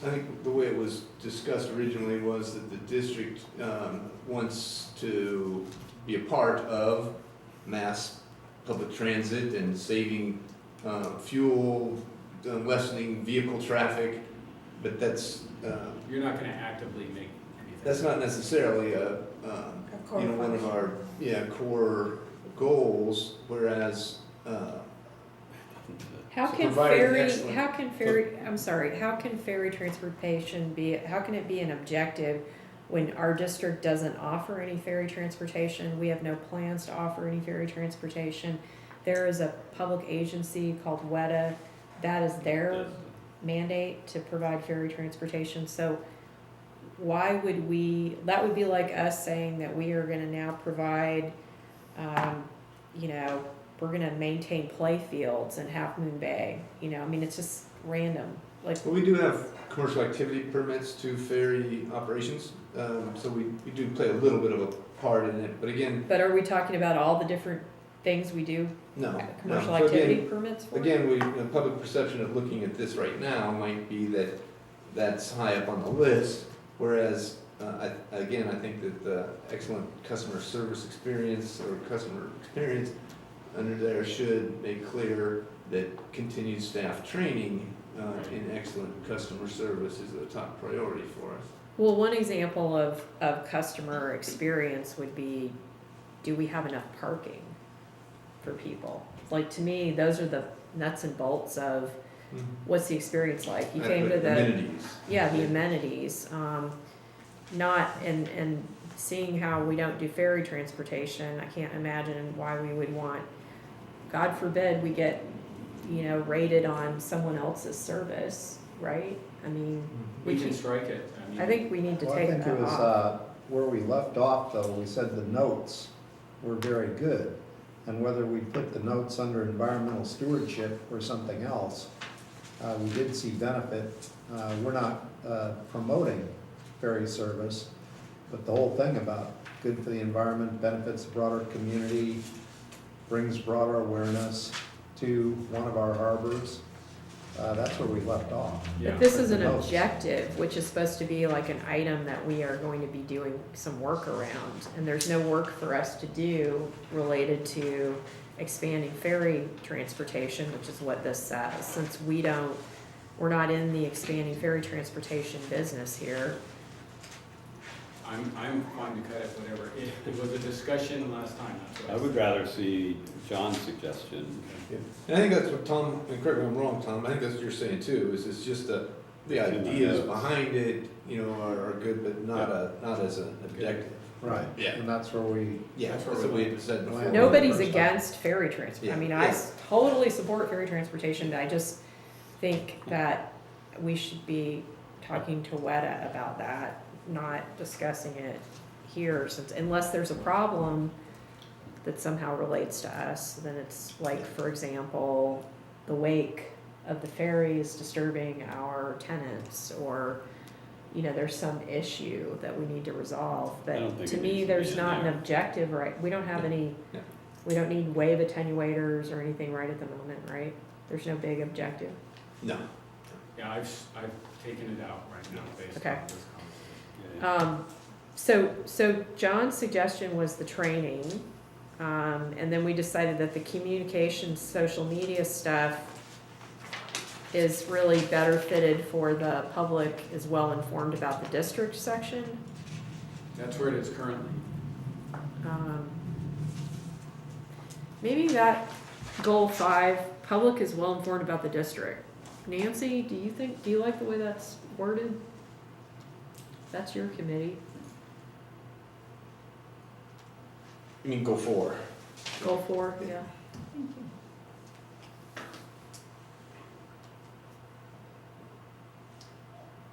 I think the way it was discussed originally was that the district wants to be a part of mass public transit and saving fuel, lessening vehicle traffic, but that's You're not going to actively make anything. that's not necessarily one of our core goals. Whereas How can Providing ferry, excellent- how can ferry transportation be, how can it be an objective when our district doesn't offer any ferry transportation? We have no plans to offer any ferry transportation. There is a public agency called WETA, that is their mandate to provide ferry transportation, so why would we, that would be like us saying that we are gonna now provide, you know, we're gonna maintain play fields in Half Moon Bay, you know, I mean, it's just random, like, Well, we do have commercial activity permits to ferry operations, so we do play a little bit of a part in it, but again, but are we talking about all the different things we do, no. commercial no. So activity again- permits for? Again, public perception of looking at this right now might be that that's high up on the list, whereas, I think that the excellent customer service experience or customer experience under there should make clear that continued staff training in excellent customer service is a top priority for us. Well, one example of customer experience would be, do we have enough parking for people? Like, to me, those are the nuts and bolts of what's the experience like? You came to the, Amenities. yeah, the amenities, not, and seeing how we don't do ferry transportation, I can't imagine why we would want, God forbid, we get, you know, rated on someone else's service, right? I mean, We can strike it. I think we need to Well, I take think that it was, off. where we left off though, we said the notes were very good. And whether we put the notes under environmental stewardship or something else, we did see benefit. We're not promoting ferry service, but the whole thing about good for the environment, benefits the broader community, brings broader awareness to one of our harbors. That's where we left off. Yeah. If this is an The notes. objective, which is supposed to be like an item that we are going to be doing some work around, and there's no work for us to do related to expanding ferry transportation, which is what this says, since we're not in the expanding ferry transportation business here. I'm fine to cut it, whatever. It was a discussion last time, that's what I would rather see John's suggestion. Yeah. And I think that's what Tom, and correct me if I'm wrong, Tom, I think that's what you're saying too, is it's just the ideas behind it, you know, are good, but not as an objective. Right. Yeah. And that's where we, Yeah, that's what we had said before. Nobody's First time. against ferry transport. I Yeah. mean, I totally support ferry transportation, but I just think that we should be talking to WEDA about that, not discussing it here, since, unless there's a problem that somehow relates to us, then it's like, for example, the wake of the ferry is disturbing our tenants, or, you know, there's some issue that we need to resolve. I don't But think to it me, needs to there's be in not an there. objective, right? We don't have any, Yeah. we don't need wave attenuators or anything right at the moment, right? There's no big objective. No. Yeah, I've taken it out right now based Okay. on this conversation. So John's suggestion was the training, and then we decided that the communication, social media stuff is really better fitted for the public is well informed about the district section. That's where it is currently. Maybe that goal 5, public is well informed about the district. Nancy, do you like the way that's worded? That's your committee. You mean go for? Goal 4, yeah.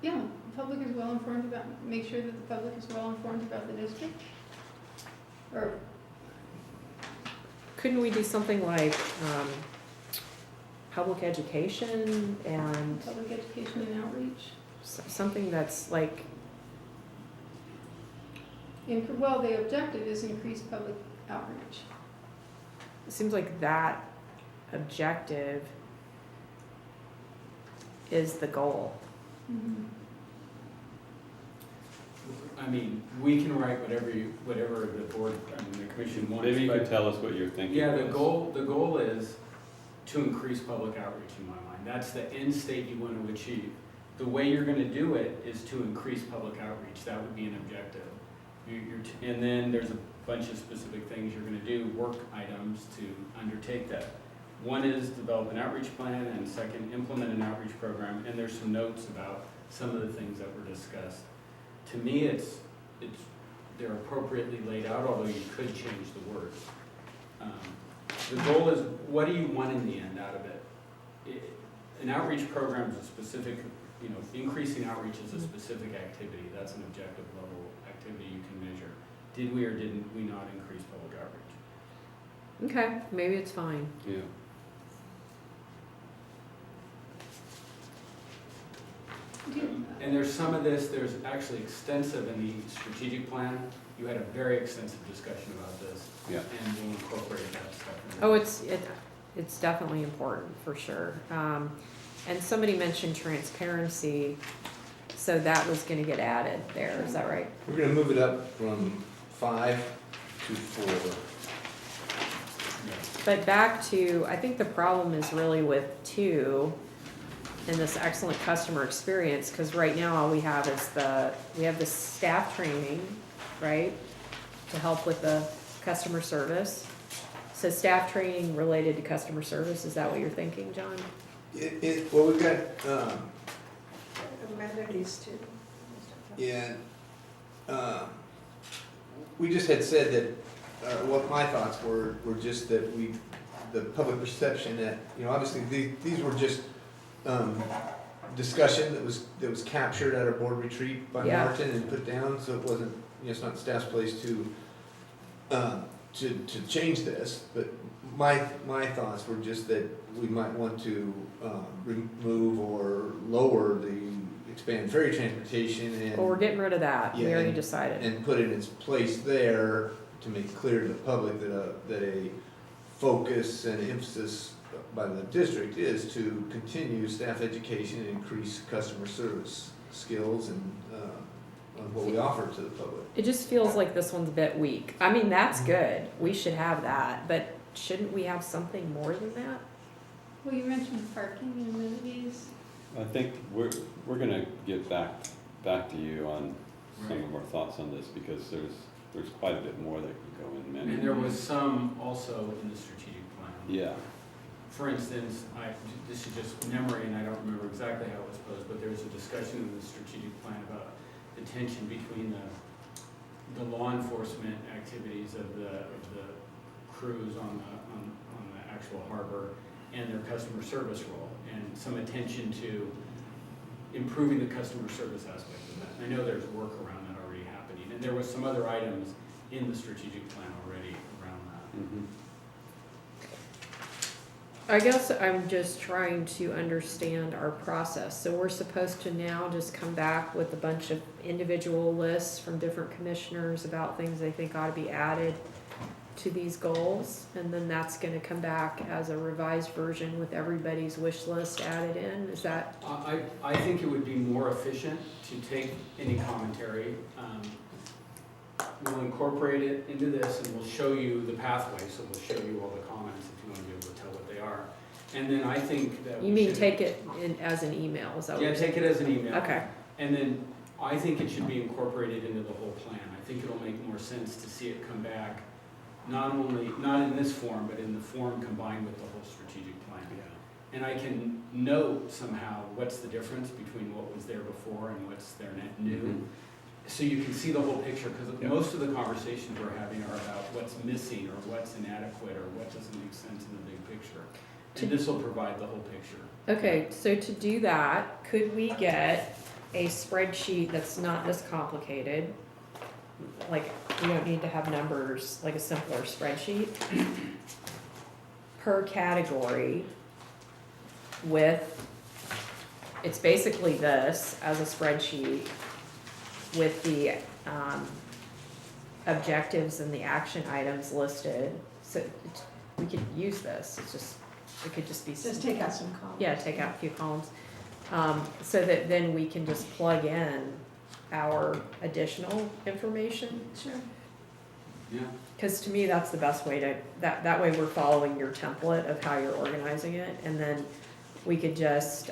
Yeah, the public is well informed about, make sure that the public is well informed about the district. Or, Couldn't we do something like, public education and public education and outreach. something that's like, Well, the objective is increased public outreach. it seems like that objective is the goal. I mean, we can write whatever the board, the commission wants. Maybe you but- could tell us what you're thinking. Yeah, the was. goal is to increase public outreach in my mind. That's the end state you want to achieve. The way you're gonna do it is to increase public outreach. That would be an objective. And then there's a bunch of specific things you're gonna do, work items to undertake that. One is develop an outreach plan, and second, implement an outreach program, and there's some notes about some of the things that were discussed. To me, they're appropriately laid out, although you could change the words. The goal is, what do you want in the end out of it? an outreach program is a specific, you know, increasing outreach is a specific activity. That's an objective level activity you can measure. Did we or didn't we not increase public outreach? Okay, maybe it's fine. Yeah. And there's some of this, there's actually extensive in the strategic plan. You had a very extensive discussion about this. Yeah. And we'll incorporate that stuff. in Oh, there. it's definitely important, for sure. And somebody mentioned transparency, so that was gonna get added there, is that right? We're gonna move it up from 5 to 4. But back to, I think the problem is really with 2 and this excellent customer experience, because right now all we have is we have the staff training, right? To help with the customer service. So staff training related to customer service, is that what you're thinking, John? Well, we've got, Amenities too. yeah, we just had said that, what my thoughts were just that the public perception that, you know, obviously these were just, discussion that was captured at our board retreat by Yeah. Martin and put down, so it wasn't, you know, it's not staff's place to change this, but my thoughts were just that we might want to remove or lower the expand ferry transportation and. Well, we're getting rid of that, we Yeah, already and- decided. And put it in its place there to make clear to the public that a focus and emphasis by the district is to continue staff education and increase customer service skills and on what we offer to the public. It just feels like this one's a bit weak. I mean, that's good, we should have that, but shouldn't we have something more than that? Well, you mentioned parking and amenities. I think we're gonna get back to you on some of our thoughts on this, because there's quite a bit more that could go in many. And there was some also in the strategic plan. Yeah, For instance, this is just memory, and I don't remember exactly how it was posed, but there was a discussion in the strategic plan about the tension between the law enforcement activities of the crews on the actual harbor and their customer service role, and some attention to improving the customer service aspect of that. And I know there's work around that already happening, and there was some other items in the strategic plan already around that. mhm. I guess I'm just trying to understand our process. So we're supposed to now just come back with a bunch of individual lists from different commissioners about things they think ought to be added to these goals, and then that's gonna come back as a revised version with everybody's wish list added in, is that? I think it would be more efficient to take any commentary. We'll incorporate it into this and we'll show you the pathway, so we'll show you all the comments if you want to be able to tell what they are. And then I think that. You mean take it in as an email, is that what Yeah, you're saying? take it as an email. Okay, And then I think it should be incorporated into the whole plan. I think it'll make more sense to see it come back, not in this form, but in the form combined with the whole strategic plan. And I can note somehow what's the difference between what was there before and what's there new. Mhm. So you can see the whole picture, because Yeah. most of the conversations we're having are about what's missing or what's inadequate or what doesn't make sense in the big picture. And this will provide the whole picture. okay, so to do that, could we get a spreadsheet that's not this complicated? Like, we don't need to have numbers, like a simpler spreadsheet per category with, it's basically this as a spreadsheet with the objectives and the action items listed. So we could use this, it could just be. Just take out some columns. Yeah, take out a few columns, so that then we can just plug in our additional information. Sure. Yeah. Because to me, that's the best way to, that way we're following your template of how you're organizing it, and then we could just,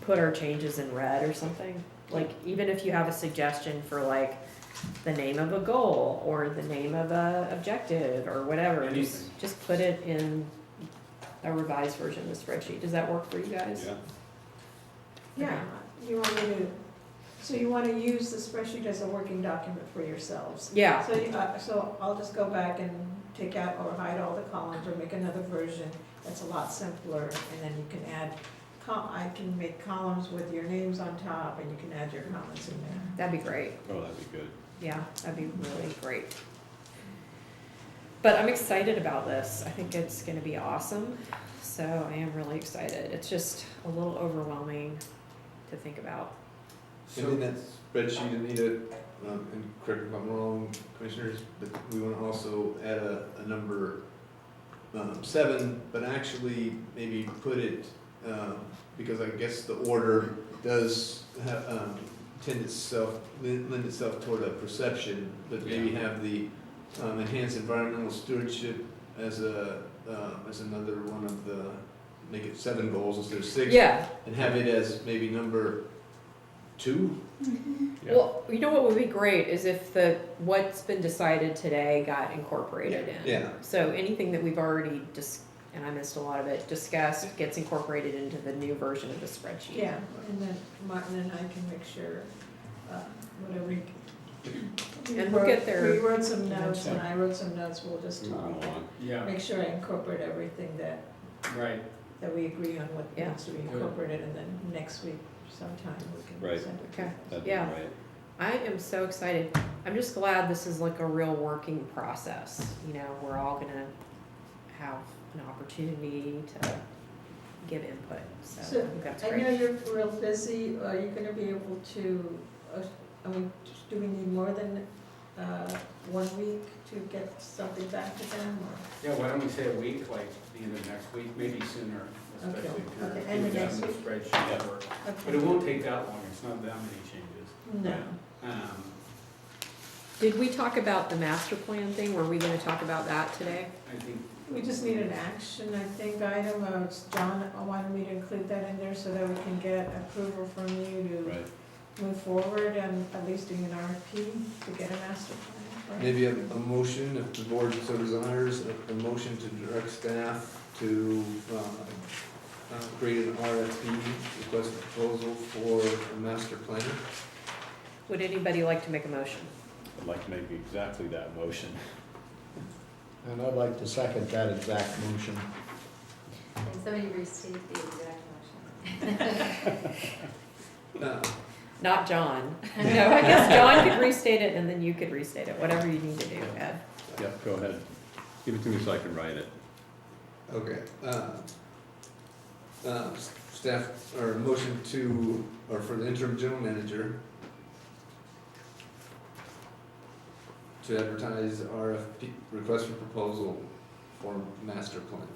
put our changes in red or something. Like, even if you have a suggestion for like the name of a goal, or the name of a objective, or whatever, Anything. just put it in a revised version of the spreadsheet. Does that work for you guys? Yeah. Yeah, you want me to, so you want to use the spreadsheet as a working document for yourselves? Yeah, So, so I'll just go back and take out or hide all the columns or make another version, That's a lot simpler, and then you can add, I can make columns with your names on top, and you can add your comments in there. That'd be great. Oh, that'd be good. Yeah, that'd be really great. But I'm excited about this. I think it's gonna be awesome. So I am really excited. It's just a little overwhelming to think about. And in that spreadsheet, Anita, and correct me if I'm wrong, commissioners, but we want to also add a number 7, but actually maybe put it, because I guess the order does have, lend itself toward a perception, but maybe have the enhanced environmental stewardship as another one of the, make it 7 goals instead of 6. Yeah, And have it as maybe number 2. Yeah. well, you know what would be great is if what's been decided today got incorporated in. Yeah. So anything that we've already and I missed a lot of it, discussed, gets incorporated into the new version of the spreadsheet. Yeah, and then Martin and I can make sure, whatever we. And we'll get there We wrote some notes, and eventually. I wrote some notes, we'll just Moving talk, along. Yeah, make sure I incorporate everything that right. we agree on what Yeah. needs to be incorporated, and then next week sometime we can Right. send it. Okay. That'd be Yeah. right. I am so excited. I'm just glad this is like a real working process. You know, we're all gonna have an opportunity to give input, so I So, think that's I great. know you're real busy, are you gonna be able to, do we need more than, 1 week to get something back to them, or? Yeah, why don't we say a week, like the end of next week, maybe sooner, especially if you're Okay, end of doing next the week. spreadsheet work. But it won't take that long, it's not that many changes. No. Did we talk about the master plan thing? Were we gonna talk about that today? I think, We just need an action, I think, item, John wanted me to include that in there so that we can get approval from you to Right. move forward and at least doing an RFP to get a master plan. right? Maybe a motion, if the board so desires, a motion to direct staff to create an RFP, request a proposal for a master planner. Would anybody like to make a motion? I'd like to make exactly that motion. And I'd like to second that exact motion. Can somebody restate the exact motion? Not John. No, I guess John could restate it and then you could restate it, whatever you need to do, Ed. Yep, go ahead. Give it to me so I can write it. Okay. Staff, or motion to, or for the interim general manager to advertise RFP, request for proposal for master plan.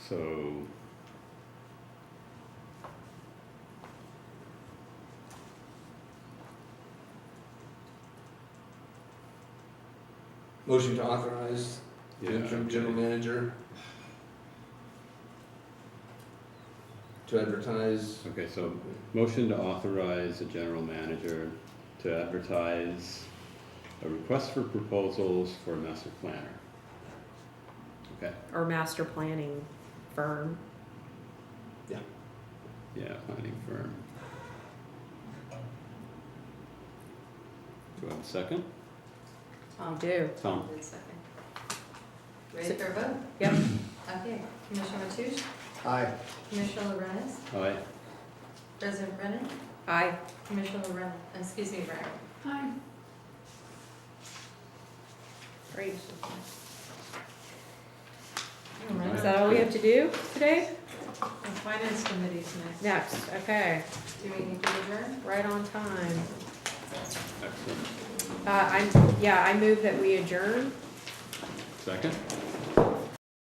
So, Motion to authorize the yeah, interim general manager to advertise. okay, so motion to authorize the general manager to advertise a request for proposals for a master planner. Okay, Or master planning firm. yeah, planning firm. Do I have a second? I do. Tom? Wait a second. Ready for a vote? Yep. Okay, Commissioner Mathush, Aye. Commissioner Lorenz, Aye. President Brennan, Aye. Commissioner Lorenz, excuse me, Riley. Hi. Great. All right. Is that all we have to do today? The finance committee's next. Next, okay, Do we need to adjourn? right on time. Excellent. I move that we adjourn. Second?